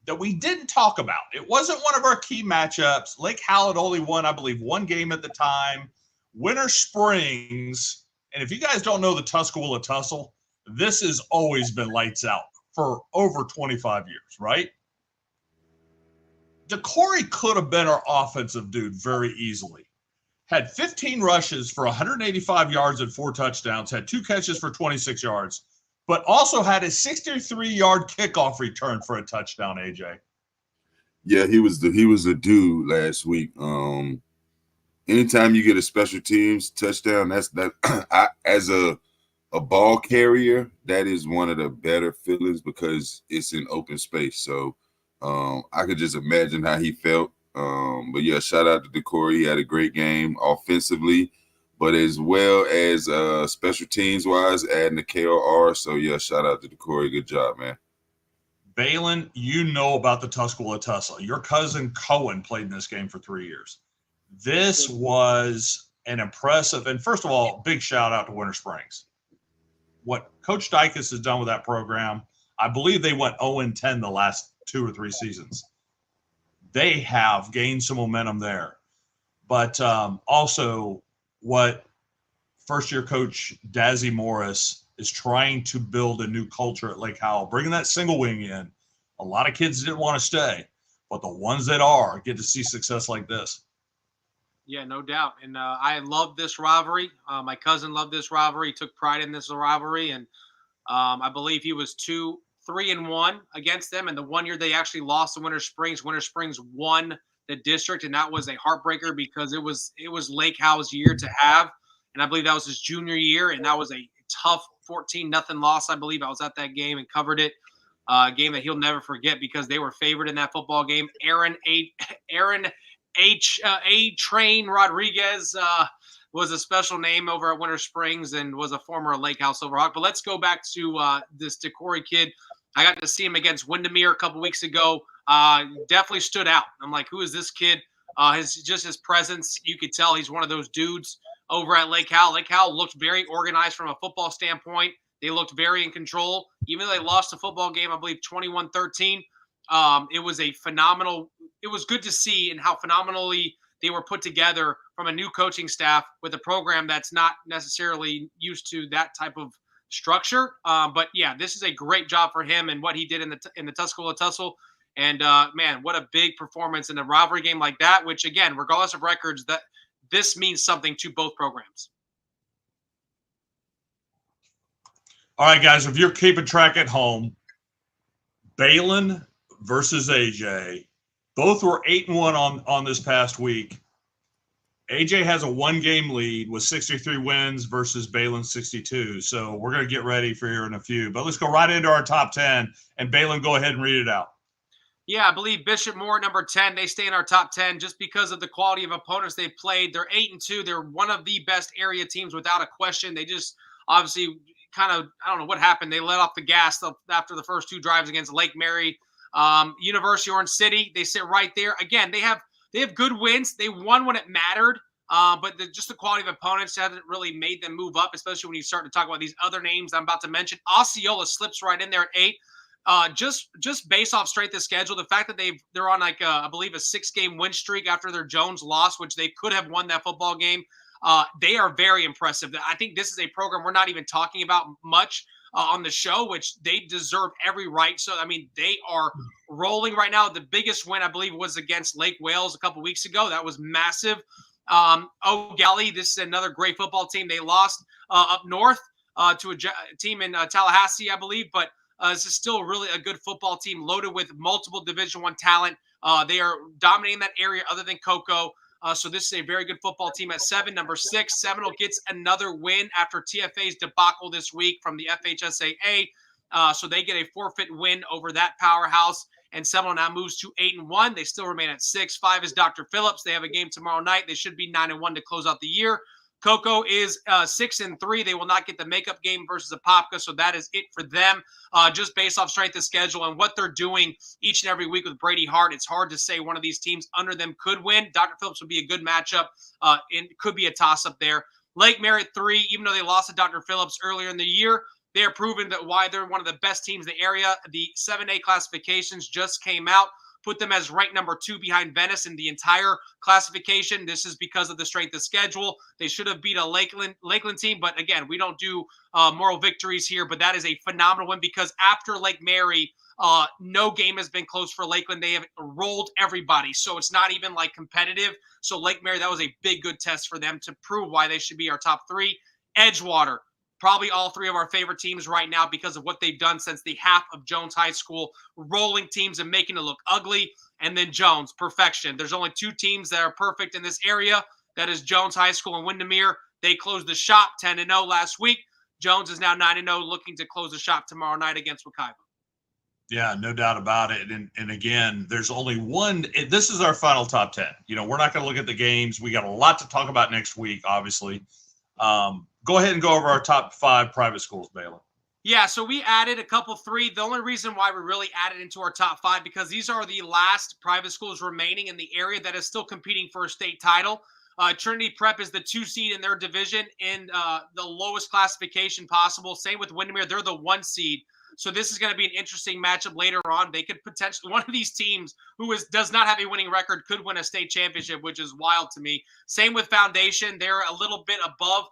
that we didn't talk about. It wasn't one of our key matchups. Lake Howell had only won, I believe, 1 game at the time. Winter Springs, and if you guys don't know the Tuscaloosa Tussle, this has always been lights out for over 25 years, right? DeCorey could have been our offensive dude very easily. Had 15 rushes for 185 yards and 4 touchdowns, had 2 catches for 26 yards, but also had a 63-yard kickoff return for a touchdown, AJ. Yeah, he was the dude last week. Anytime you get a special teams touchdown, as a ball carrier, that is one of the better feelings because it's in open space. So I could just imagine how he felt. But yeah, shout out to DeCorey. He had a great game offensively, but as well as special teams wise, adding the KOR. So yeah, shout out to DeCorey. Good job, man. Balin, you know about the Tuscaloosa Tussle. Your cousin Cohen played in this game for 3 years. This was an impressive, and first of all, big shout out to Winter Springs. What Coach Dykes has done with that program, I believe they went 0-10 the last 2 or 3 seasons. They have gained some momentum there. But also what first-year coach Dazzy Morris is trying to build a new culture at Lake Howell, bringing that single wing in. A lot of kids didn't want to stay, but the ones that are get to see success like this. Yeah, no doubt. And I love this rivalry. My cousin loved this rivalry. He took pride in this rivalry. And I believe he was 3-1 against them. And the one year they actually lost to Winter Springs won the district. And that was a heartbreaker because it was Lake Howe's year to have. And I believe that was his junior year. And that was a tough 14-0 loss. I believe I was at that game and covered it. A game that he'll never forget because they were favored in that football game. Aaron A-Train Rodriguez was a special name over at Winter Springs and was a former Lake House Silverhawk. But let's go back to this Decory kid. I got to see him against Windermere a couple weeks ago. Definitely stood out. I'm like, who is this kid? His presence, you could tell he's one of those dudes over at Lake Howell. Lake Howell looked very organized from a football standpoint. They looked very in control. Even though they lost the football game, I believe 21-13, it was a phenomenal – it was good to see and how phenomenally they were put together from a new coaching staff with a program that's not necessarily used to that type of structure. But, yeah, this is a great job for him and what he did in the Tuscola Tussle. And, man, what a big performance in a rivalry game like that, which, again, regardless of records, that this means something to both programs. All right, guys, if you're keeping track at home, Balin versus AJ, both were 8-1 on this past week. AJ has a 1-game lead with 63 wins versus Balin's 62. So we're going to get ready for here in a few. But let's go right into our top 10. And Balin, go ahead and read it out. Yeah, I believe Bishop Moore, number 10, they stay in our top 10 just because of the quality of opponents they've played. They're 8-2. They're one of the best area teams without a question. They just obviously – kind of, I don't know what happened. They let off the gas after the first 2 drives against Lake Mary. University Orange City, they sit right there. Again, they have good wins. They won when it mattered, but just the quality of opponents hasn't really made them move up, especially when you start to talk about these other names I'm about to mention. Osceola slips right in there at 8. Just based off strength of schedule, the fact that they're on I believe a 6-game win streak after their Jones loss, which they could have won that football game. They are very impressive. I think this is a program we're not even talking about much on the show, which they deserve every right. So, I mean, they are rolling right now. The biggest win, I believe, was against Lake Wales a couple weeks ago. That was massive. O'Galley, this is another great football team. They lost up north to a team in Tallahassee, I believe, but this is still really a good football team loaded with multiple Division I talent. They are dominating that area other than Cocoa. So this is a very good football team at 7. Number 6, Seminole gets another win after TFA's debacle this week from the FHSAA. So they get a forfeit win over that powerhouse. And Seminole now moves to 8-1. They still remain at 6. 5 is Dr. Phillips. They have a game tomorrow night. They should be 9-1 to close out the year. Cocoa is 6-3. They will not get the makeup game versus Apopka, so that is it for them. Just based off strength of schedule and what they're doing each and every week with Brady Hart, it's hard to say one of these teams under them could win. Dr. Phillips would be a good matchup. It could be a toss-up there. Lake Mary at 3, even though they lost to Dr. Phillips earlier in the year, they are proven that why they're one of the best teams in the area. The 7A classifications just came out. Put them as ranked number 2 behind Venice in the entire classification. This is because of the strength of schedule. They should have beat a Lakeland team, but again, we don't do moral victories here, but that is a phenomenal win because after Lake Mary, no game has been close for Lakeland. They have rolled everybody, so it's not even like competitive. So Lake Mary, that was a big, good test for them to prove why they should be our top 3. Edgewater. Probably all 3 of our favorite teams right now because of what they've done since the half of Jones High School, rolling teams and making it look ugly. And then Jones, perfection. There's only 2 teams that are perfect in this area. That is Jones High School and Windermere. They closed the shop 10-0 last week. Jones is now 9-0, looking to close the shop tomorrow night against Wekiva. Yeah, no doubt about it. And again, there's only one. This is our final top 10. You know, we're not going to look at the games. We got a lot to talk about next week, obviously. Go ahead and go over our top 5 private schools, Baylor. Yeah, so we added a couple 3. The only reason why we really added into our top 5 because these are the last private schools remaining in the area that is still competing for a state title. Trinity Prep is the 2 seed in their division in the lowest classification possible. Same with Windermere. They're the 1 seed. So this is going to be an interesting matchup later on. They could potentially, one of these teams who does not have a winning record could win a state championship, which is wild to me. Same with Foundation. They're a little bit above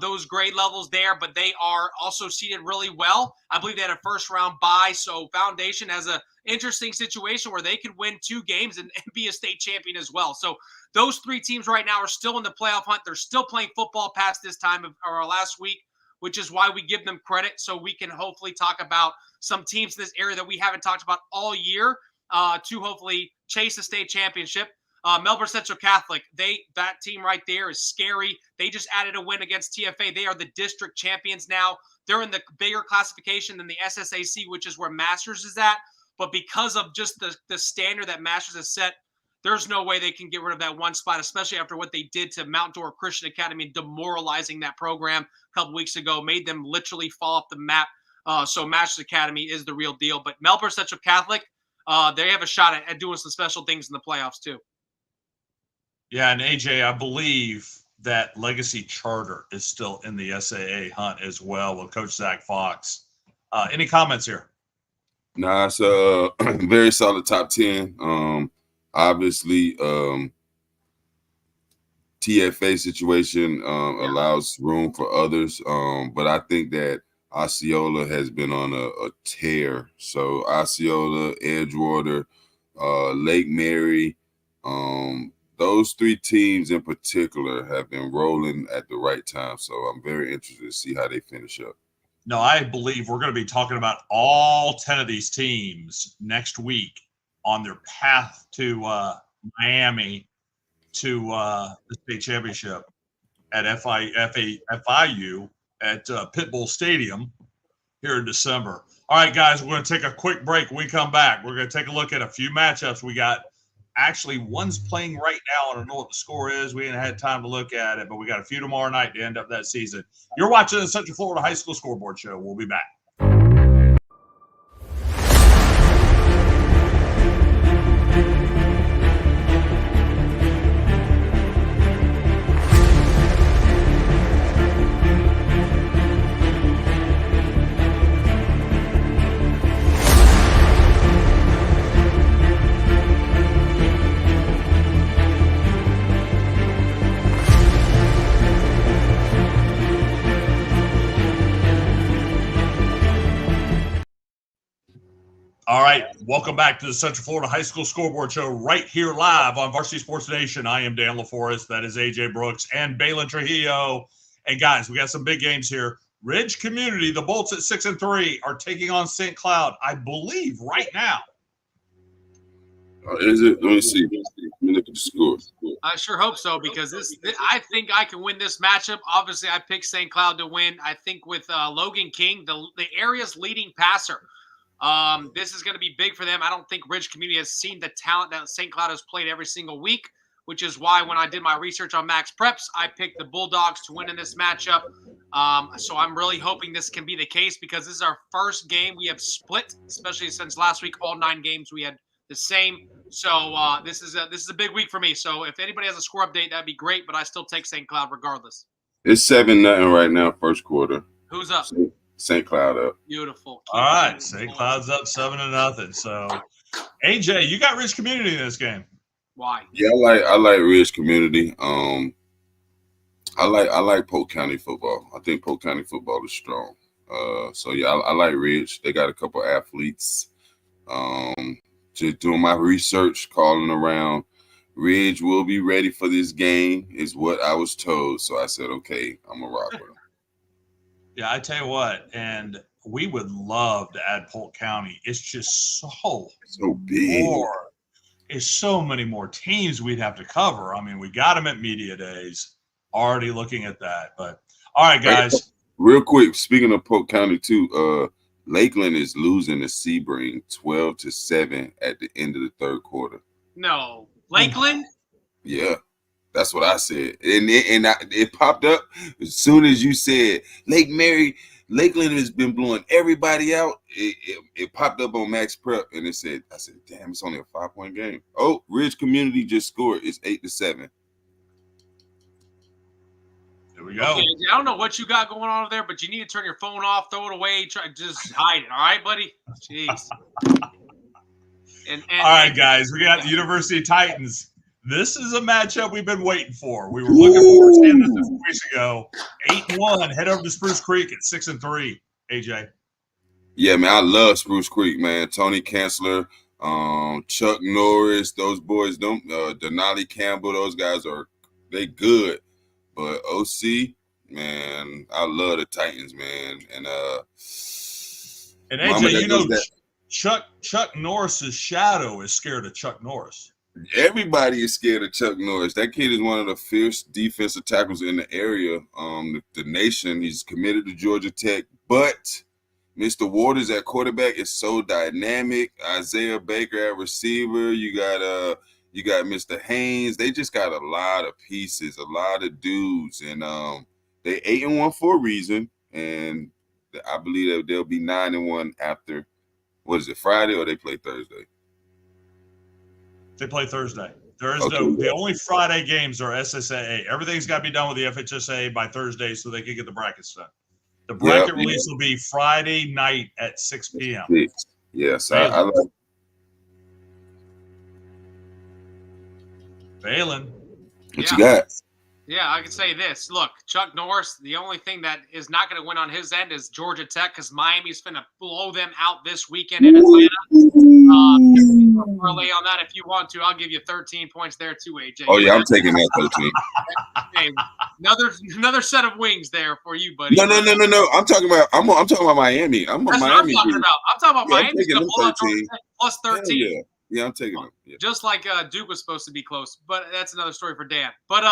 those grade levels there, but they are also seeded really well. I believe they had a first-round bye, so Foundation has an interesting situation where they could win 2 games and be a state champion as well. So those 3 teams right now are still in the playoff hunt. They're still playing football past this time of our last week, which is why we give them credit, so we can hopefully talk about some teams in this area that we haven't talked about all year to hopefully chase the state championship. Melbourne Central Catholic, that team right there is scary. They just added a win against TFA. They are the district champions now. They're in the bigger classification than the SSAC, which is where Masters is at. But because of just the standard that Masters has set, there's no way they can get rid of that one spot, especially after what they did to Mount Dora Christian Academy and demoralizing that program a couple weeks ago, made them literally fall off the map. So Masters Academy is the real deal. But Melbourne Central Catholic, they have a shot at doing some special things in the playoffs too. Yeah, and AJ, I believe that Legacy Charter is still in the SAA hunt as well with Coach Zach Fox. Any comments here? Nah, it's a very solid top 10. Obviously, TFA situation allows room for others, but I think that Osceola has been on a tear. So Osceola, Edgewater, Lake Mary, those 3 teams in particular have been rolling at the right time. So I'm very interested to see how they finish up. No, I believe we're going to be talking about all 10 of these teams next week on their path to Miami to the state championship at FIU at Pitbull Stadium here in December. All right, guys, we're going to take a quick break. When we come back, we're going to take a look at a few matchups we got. Actually, one's playing right now. I don't know what the score is. We ain't had time to look at it, but we got a few tomorrow night to end up that season. You're watching the Central Florida High School Scoreboard Show. We'll be back. All right, welcome back to the Central Florida High School Scoreboard Show right here live on Varsity Sports Nation. I am Dan LaForest. That is AJ Brooks and Balin Trujillo. And guys, we got some big games here. Ridge Community, the Bolts at 6-3 are taking on St. Cloud, I believe, right now. Is it? Let me see. Let me look at the score. I sure hope so, because I think I can win this matchup. Obviously, I picked St. Cloud to win. I think with Logan King, the area's leading passer, this is going to be big for them. I don't think Ridge Community has seen the talent that St. Cloud has played every single week, which is why when I did my research on Max Preps, I picked the Bulldogs to win in this matchup. So I'm really hoping this can be the case, because this is our first game we have split, especially since last week, all 9 games we had the same. So this is a big week for me. So if anybody has a score update, that'd be great, but I still take St. Cloud regardless. It's 7-0 right now, first quarter. Who's up? St. Cloud up. Beautiful. All right, St. Cloud's up 7-0. So, AJ, you got Ridge Community in this game. Why? Yeah, I like Ridge Community. I like Polk County football. I think Polk County football is strong. So yeah, I like Ridge. They got a couple athletes. Just doing my research, calling around. Ridge will be ready for this game, is what I was told. So I said, okay, I'm gonna rock with them. Yeah, I tell you what, and we would love to add Polk County. It's just so big. It's so many more teams we'd have to cover. I mean, we got them at media days. Already looking at that. But all right, guys. Real quick, speaking of Polk County too, Lakeland is losing to Sebring 12-7 at the end of the third quarter. No, Lakeland. Yeah. That's what I said, and it popped up as soon as you said Lakeland has been blowing everybody out. It popped up on Max Prep, and I said, damn, it's only a 5-point game. Oh, Ridge Community just scored. It's 8-7. There we go. Okay, I don't know what you got going on over there, but you need to turn your phone off, throw it away, just hide it. All right, buddy. Jeez. All right, guys, we got the University Titans. This is a matchup we've been waiting for. We were looking forward to seeing this a few weeks ago. 8-1. Head over to Spruce Creek at 6-3. AJ. Yeah, man, I love Spruce Creek, man. Tony Chancellor, Chuck Norris, those boys, Denali Campbell, those guys they good. But OC, man, I love the Titans, man. And AJ, you know, Chuck Norris's shadow is scared of Chuck Norris. Everybody is scared of Chuck Norris. That kid is one of the fierce defensive tackles in the area, the nation. He's committed to Georgia Tech, but Mr. Waters at quarterback is so dynamic. Isaiah Baker at receiver. You got Mr. Haynes. They just got a lot of pieces, a lot of dudes, and they 8-1 for a reason. And I believe that they'll be 9-1 after. What is it, Friday, or they play Thursday? They play Thursday. The only Friday games are SSAA. Everything's got to be done with the FHSA by Thursday so they can get the brackets done. The bracket release will be Friday night at 6 p.m. Yes, I like. Valen. What you got? Yeah, I can say this. Look, Chuck Norris, the only thing that is not going to win on his end is Georgia Tech because Miami's going to blow them out this weekend in Atlanta. Parlay on that if you want to. I'll give you 13 points there too, AJ. Oh, yeah, I'm taking that 13. Hey, another set of wings there for you, buddy. No. I'm talking about Miami. That's what I'm talking about. I'm talking about Miami's going to blow out Georgia Tech plus 13. Yeah, I'm taking them. Yeah. Just like Duke was supposed to be close, but that's another story for Dan. But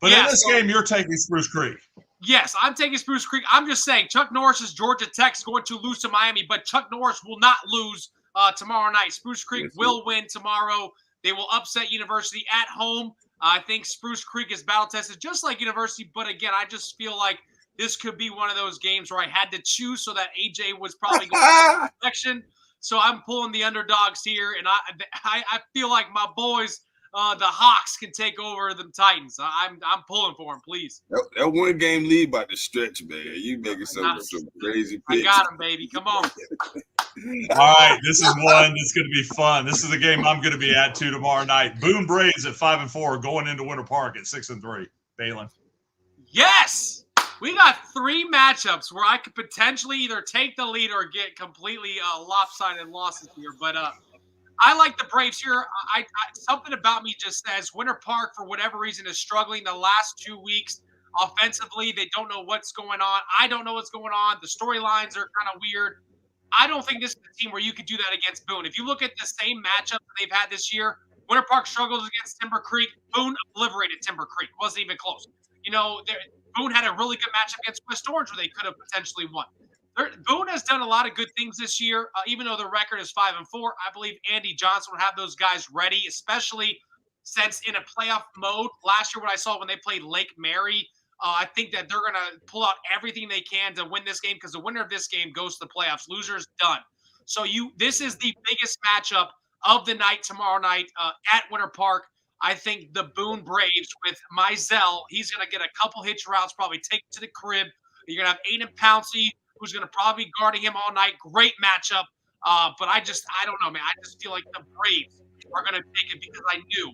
in this game, you're taking Spruce Creek. Yes, I'm taking Spruce Creek. I'm just saying Chuck Norris's Georgia Tech is going to lose to Miami, but Chuck Norris will not lose tomorrow night. Spruce Creek will win tomorrow. They will upset University at home. I think Spruce Creek is battle tested just like University, but again, I just feel like this could be one of those games where I had to choose so that AJ was probably going to the section. So I'm pulling the underdogs here, and I feel like my boys, the Hawks, can take over the Titans. I'm pulling for them, please. That one game lead by the stretch, man. You making some crazy picks. I got him, baby. Come on. All right, this is one that's going to be fun. This is a game I'm going to be at tomorrow night. Boone Braves at 5-4 going into Winter Park at 6-3. Balin. Yes. We got 3 matchups where I could potentially either take the lead or get completely lopsided losses here. But I like the Braves here. I something about me just says Winter Park, for whatever reason, is struggling the last 2 weeks offensively. They don't know what's going on. I don't know what's going on. The storylines are kind of weird. I don't think this is a team where you could do that against Boone. If you look at the same matchup that they've had this year, Winter Park struggles against Timber Creek. Boone obliterated Timber Creek. Wasn't even close. You know, Boone had a really good matchup against West Orange where they could have potentially won. Boone has done a lot of good things this year, even though the record is 5-4. I believe Andy Johnson will have those guys ready, especially since in a playoff mode. Last year, what I saw when they played Lake Mary, I think that they're going to pull out everything they can to win this game because the winner of this game goes to the playoffs. Losers, done. So this is the biggest matchup of the night tomorrow night at Winter Park. I think the Boone Braves with Mizell, he's going to get a couple hitch routes, probably take it to the crib. You're going to have Aiden Pouncey, who's going to probably be guarding him all night. Great matchup. But I don't know, man. I just feel like the Braves are going to take it because I knew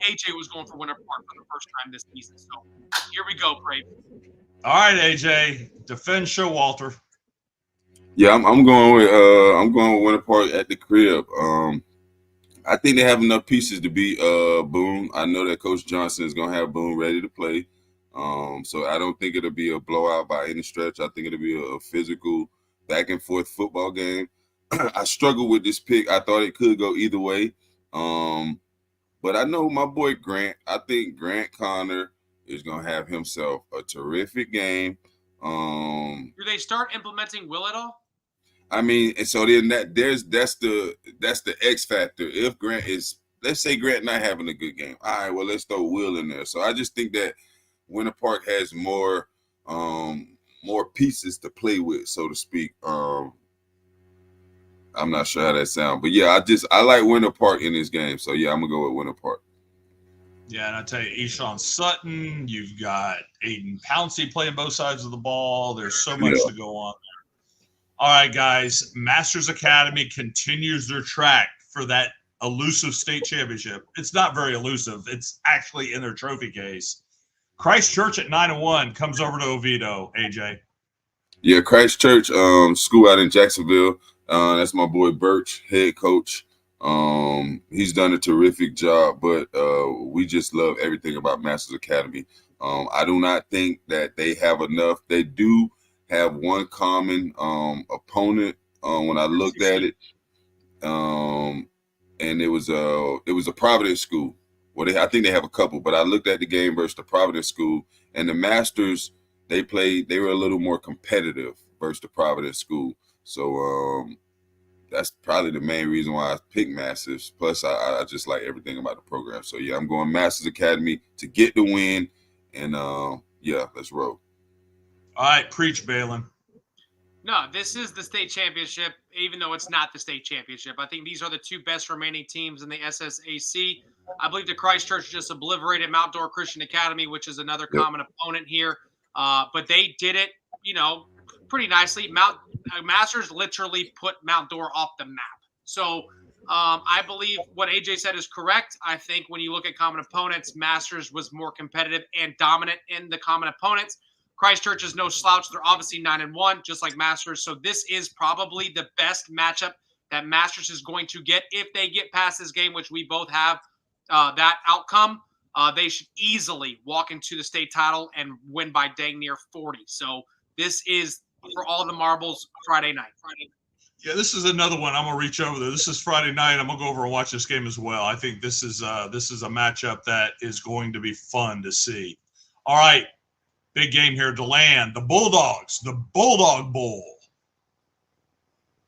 AJ was going for Winter Park for the first time this season. So here we go, Braves. All right, AJ, defend Showalter. Yeah, I'm going with Winter Park at the crib. I think they have enough pieces to beat Boone. I know that Coach Johnson is going to have Boone ready to play. So I don't think it'll be a blowout by any stretch. I think it'll be a physical back-and-forth football game. I struggle with this pick. I thought it could go either way. But I know my boy Grant. I think Grant Connor is going to have himself a terrific game. Do they start implementing Will at all? I mean, and so then that's the X factor. If Grant is, let's say Grant not having a good game, all right, well, let's throw Will in there. So I just think that Winter Park has more pieces to play with, so to speak. I'm not sure how that sounds, but yeah, I like Winter Park in this game. So yeah, I'm gonna go with Winter Park. Yeah, and I tell you, Eshawn Sutton, you've got Aiden Pouncey playing both sides of the ball. There's so much to go on there. All right, guys, Masters Academy continues their track for that elusive state championship. It's not very elusive. It's actually in their trophy case. Christchurch at 9-1 comes over to Oviedo, AJ. Yeah, Christchurch school out in Jacksonville. That's my boy Birch, head coach. He's done a terrific job, but we just love everything about Masters Academy. I do not think that they have enough. They do have one common opponent when I looked at it, and it was a Providence school. Well, I think they have a couple, but I looked at the game versus the Providence school, and the Masters they were a little more competitive versus the Providence school. So that's probably the main reason why I picked Masters. Plus, I just like everything about the program. So yeah, I'm going Masters Academy to get the win, and yeah, let's roll. All right, preach, Balin. No, this is the state championship, even though it's not the state championship. I think these are the two best remaining teams in the SSAC. I believe the Christchurch just obliterated Mount Dora Christian Academy, which is another common opponent here. But they did it, pretty nicely. Masters literally put Mount Dora off the map. So I believe what AJ said is correct. I think when you look at common opponents, Masters was more competitive and dominant in the common opponents. Christchurch is no slouch. They're obviously 9-1, just like Masters. So this is probably the best matchup that Masters is going to get if they get past this game, which we both have that outcome. They should easily walk into the state title and win by dang near 40. So this is for all the marbles Friday night. Yeah, this is another one. I'm gonna reach over there. This is Friday night. I'm gonna go over and watch this game as well. I think this is a matchup that is going to be fun to see. All right, big game here. DeLand, the Bulldogs, the Bulldog Bowl.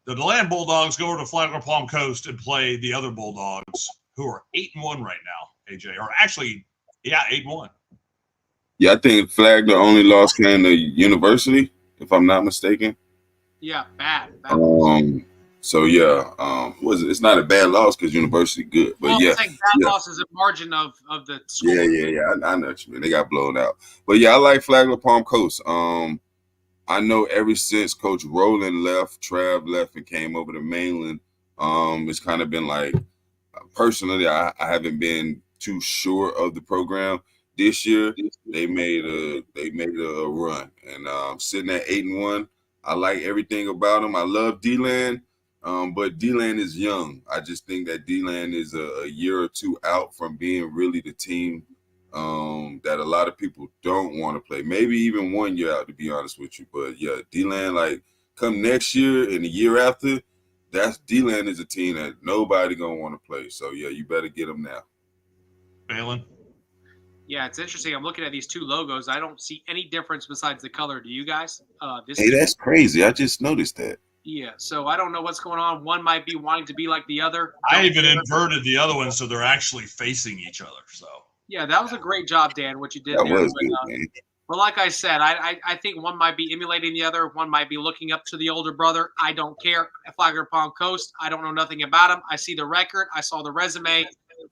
The DeLand Bulldogs go over to Flagler Palm Coast and play the other Bulldogs, who are 8-1 right now. AJ, or actually, 8-1. Yeah, I think Flagler only lost came to University, if I'm not mistaken. Yeah, bad. So yeah, it's not a bad loss because University good, but I think bad loss is a margin of the score. Yeah. I know what you mean. They got blown out, but yeah, I like Flagler Palm Coast. I know ever since Coach Rowland left, Trav left, and came over to mainland, it's kind of been like, personally, I haven't been too sure of the program. This year, they made a run, and sitting at 8-1. I like everything about them. I love D-Land, but D-Land is young. I just think that D-Land is a year or two out from being really the team that a lot of people don't want to play. Maybe even 1 year out, to be honest with you. But yeah, D-Land, like, come next year and the year after, D-Land is a team that nobody gonna want to play. So yeah, you better get them now. Balin. Yeah, it's interesting. I'm looking at these two logos. I don't see any difference besides the color. Do you guys? That's crazy. I just noticed that. Yeah, so I don't know what's going on. One might be wanting to be like the other. I even inverted the other one so they're actually facing each other. So yeah, that was a great job, Dan, what you did that there. Was good, man. But like I said, I think one might be emulating the other. One might be looking up to the older brother. I don't care. Flagler Palm Coast, I don't know nothing about him. I see the record. I saw the resume.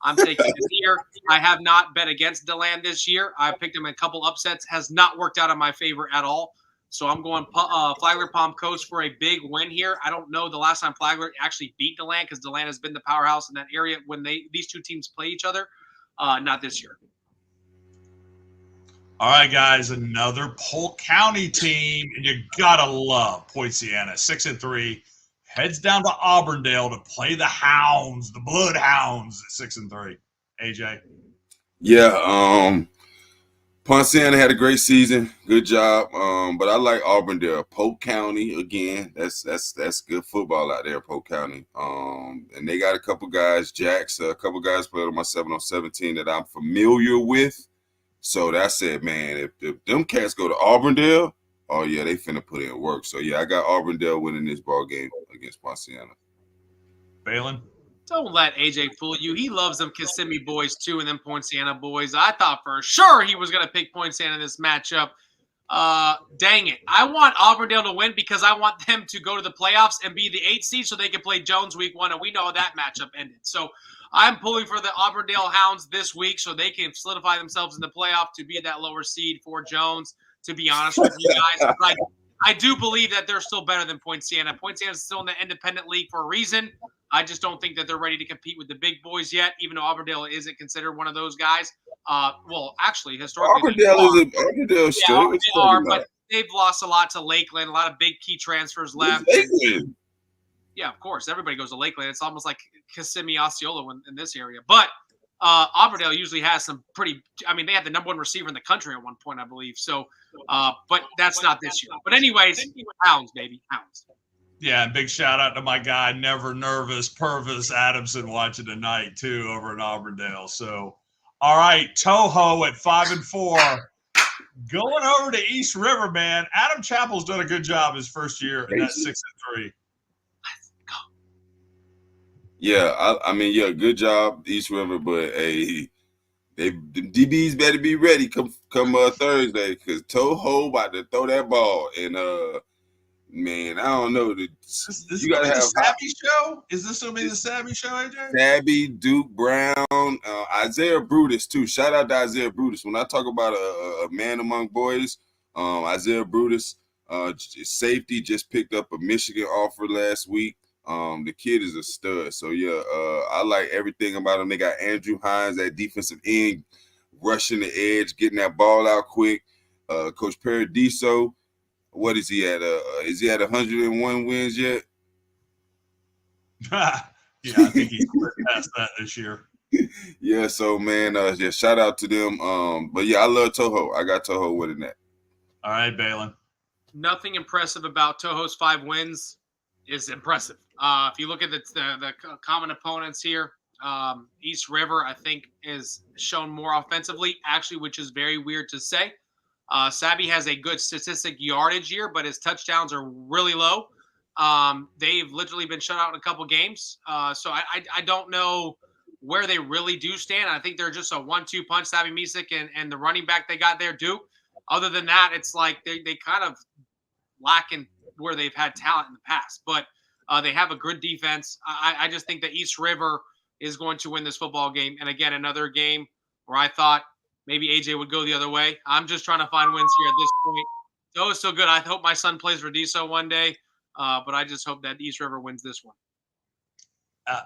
I'm taking it here. I have not bet against DeLand this year. I picked him in a couple upsets. Has not worked out in my favor at all. So I'm going Flagler Palm Coast for a big win here. I don't know the last time Flagler actually beat DeLand because DeLand has been the powerhouse in that area when these two teams play each other. Not this year. all right, guys, another Polk County team, and you gotta love Poinciana, 6-3. Heads down to Auburndale to play the Hounds, the Bloodhounds at 6-3. AJ. Yeah, Poinciana had a great season. Good job. But I like Auburndale. Polk County, again, that's good football out there, Polk County. And they got a couple guys, Jacks, a couple guys played on my 7-on-17 that I'm familiar with. So that's it, man. If them cats go to Auburndale, oh, yeah, they finna put in work. So, yeah, I got Auburndale winning this ball game against Poinciana. Balin? Don't let AJ fool you. He loves them Kissimmee boys, too, and them Poinciana boys. I thought for sure he was going to pick Poinciana in this matchup. Dang it. I want Auburndale to win because I want them to go to the playoffs and be the 8th seed so they can play Jones week 1, and we know how that matchup ended. So I'm pulling for the Auburndale Hounds this week so they can solidify themselves in the playoff to be at that lower seed for Jones. To be honest with you guys, I do believe that they're still better than Poinciana. Poinciana is still in the independent league for a reason. I just don't think that they're ready to compete with the big boys yet, even though Auburndale isn't considered one of those guys. Well, actually, historically, Auburndale straight. They are, but they've lost a lot to Lakeland. A lot of big key transfers left. Lakeland. Yeah, of course. Everybody goes to Lakeland. It's almost like Kissimmee, Osceola in this area. But Auburndale usually has some pretty – I mean, they had the number one receiver in the country at one point, I believe. So, but that's not this year. But anyways, Hounds, baby, Hounds. Yeah, and big shout-out to my guy, Never Nervous, Purvis Adamson, watching tonight, too, over in Auburndale. So, all right, Toho at 5-4. Going over to East River, man. Adam Chappell's done a good job his first year in that 6-3. Yeah, I mean, good job, East River, but hey, the DBs better be ready come Thursday, because Toho about to throw that ball, and man, I don't know. You gotta have the Savvy show. Is this gonna be the Savvy show, AJ? Savvy, Duke Brown, Isaiah Brutus too. Shout out to Isaiah Brutus. When I talk about a man among boys, Isaiah Brutus, safety, just picked up a Michigan offer last week. The kid is a stud. So yeah, I like everything about him. They got Andrew Hines, that defensive end, rushing the edge, getting that ball out quick. Coach Paradiso, what is he at? Is he at 101 wins yet? Yeah, I think he's past that this year. Yeah, so man, yeah, shout out to them. But yeah, I love Toho. I got Toho winning that. All right, Balin. Nothing impressive about Toho's 5 wins is impressive. If you look at the common opponents here, East River, I think, is shown more offensively, actually, which is very weird to say. Savvy has a good statistic yardage year, but his touchdowns are really low. They've literally been shut out in a couple games. So I don't know where they really do stand. I think they're just a 1-2 punch, Savvy Misek and the running back they got there, Duke. Other than that, it's like they kind of lack in where they've had talent in the past. But they have a good defense. I just think that East River is going to win this football game. And again, another game where I thought maybe AJ would go the other way. I'm just trying to find wins here at this point. So it's so good. I hope my son plays for DSO one day. But I just hope that East River wins this one.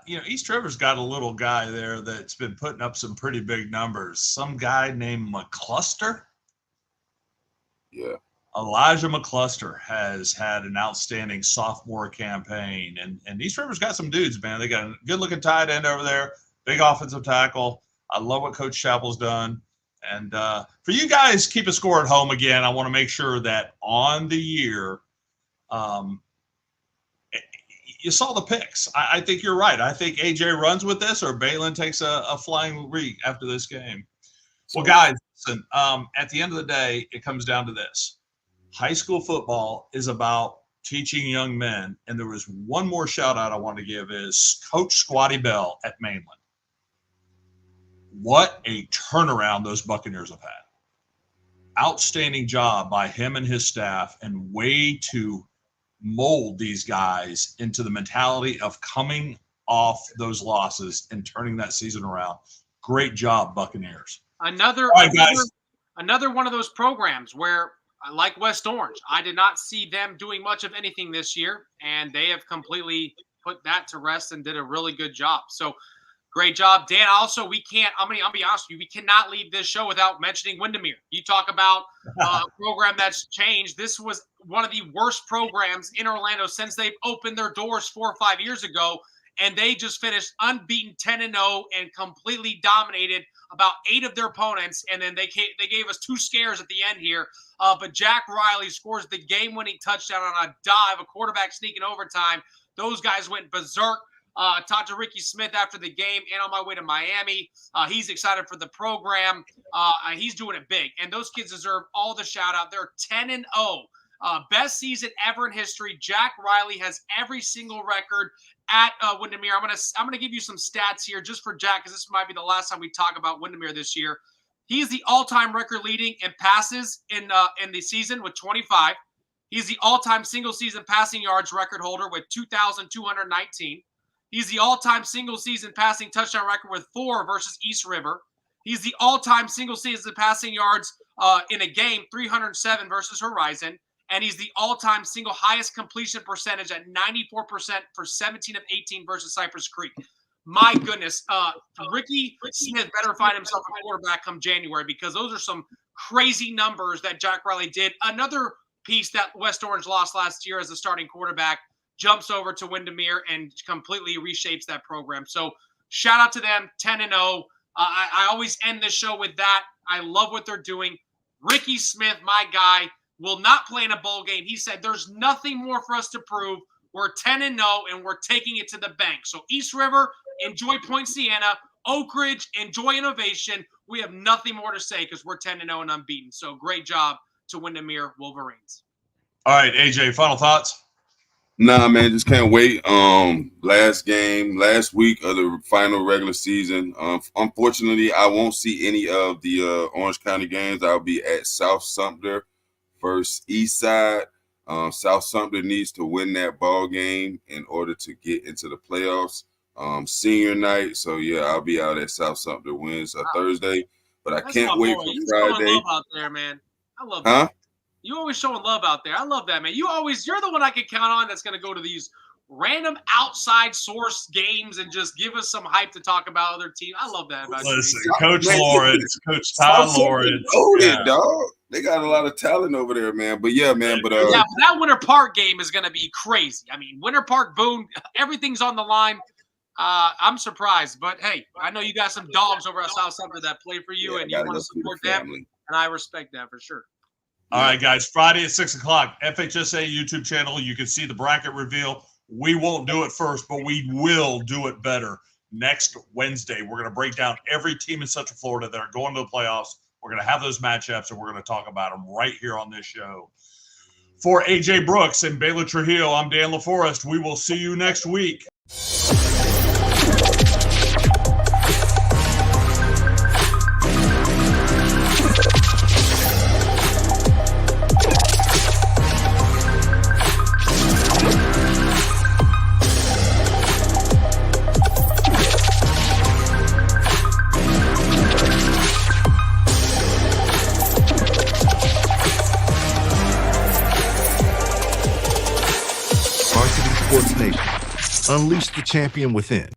East River's got a little guy there that's been putting up some pretty big numbers. Some guy named McCluster. Yeah. Elijah McCluster has had an outstanding sophomore campaign. And East River's got some dudes, man. They got a good-looking tight end over there, big offensive tackle. I love what Coach Chappell's done. And for you guys, keep a score at home again. I want to make sure that on the year, you saw the picks. I think you're right. I think AJ runs with this, or Balin takes a flying leap after this game. Well, guys, listen, at the end of the day, it comes down to this. High school football is about teaching young men. And there was one more shout out I want to give is Coach Squatty Bell at Mainland. What a turnaround those Buccaneers have had. Outstanding job by him and his staff, and way to mold these guys into the mentality of coming off those losses and turning that season around. Great job, Buccaneers. Another one of those programs where, like West Orange, I did not see them doing much of anything this year, and they have completely put that to rest and did a really good job. So great job, Dan. Also, I'll be honest with you, we cannot leave this show without mentioning Windermere. You talk about a program that's changed. This was one of the worst programs in Orlando since they've opened their doors 4 or 5 years ago, and they just finished unbeaten 10-0 and completely dominated about 8 of their opponents. And then they gave us 2 scares at the end here. But Jack Riley scores the game-winning touchdown on a dive, a quarterback sneak in overtime. Those guys went berserk. Talked to Ricky Smith after the game and on my way to Miami. He's excited for the program. He's doing it big. And those kids deserve all the shout-out. They're 10-0. Best season ever in history. Jack Riley has every single record at Windermere. I'm gonna give you some stats here just for Jack, because this might be the last time we talk about Windermere this year. He's the all-time record leading in passes in the season with 25. He's the all-time single-season passing yards record holder with 2,219. He's the all-time single-season passing touchdown record with 4 versus East River. He's the all-time single-season passing yards in a game, 307 versus Horizon. and he's the all-time single highest completion percentage at 94% for 17 of 18 versus Cypress Creek. My goodness, Ricky Smith better find himself a quarterback come January, because those are some crazy numbers that Jack Riley did. Another piece that West Orange lost last year as a starting quarterback jumps over to Windermere and completely reshapes that program. So shout out to them, 10-0. I always end the show with that. I love what they're doing. Ricky Smith, my guy, will not play in a bowl game. He said there's nothing more for us to prove. We're 10-0, and we're taking it to the bank. So East River, enjoy Point Siena. Oak Ridge, enjoy innovation. We have nothing more to say because we're 10-0 and unbeaten. So great job to Windermere Wolverines. All right, AJ, final thoughts? Nah, man, just can't wait. Last week of the final regular season. Unfortunately, I won't see any of the Orange County games. I'll be at South Sumter versus East Side. South Sumter needs to win that ball game in order to get into the playoffs. Senior night, so yeah, I'll be out at South Sumter Thursday. But I can't wait for Friday. Love out there, man. I love that. You always showing love out there. I love that, man. You're the one I can count on that's going to go to these random outside source games and just give us some hype to talk about other teams. I love that about Listen, Coach Lawrence, Coach Todd Lawrence. Dog. They got a lot of talent over there, man. But yeah, man. But that Winter Park game is going to be crazy. I mean, Winter Park, Boone, everything's on the line. I'm surprised, but hey, I know you got some dogs over at South Sumter that play for you, and you want to support them, and I respect that for sure. All right, guys, Friday at 6 o'clock, FHSA YouTube channel. You can see the bracket reveal. We won't do it first, but we will do it better next Wednesday. We're going to break down every team in Central Florida that are going to the playoffs. We're going to have those matchups, and we're going to talk about them right here on this show. For AJ Brooks and Baylor Trujillo, I'm Dan LaForest. We will see you next week. Sports Nation. Unleash the champion within.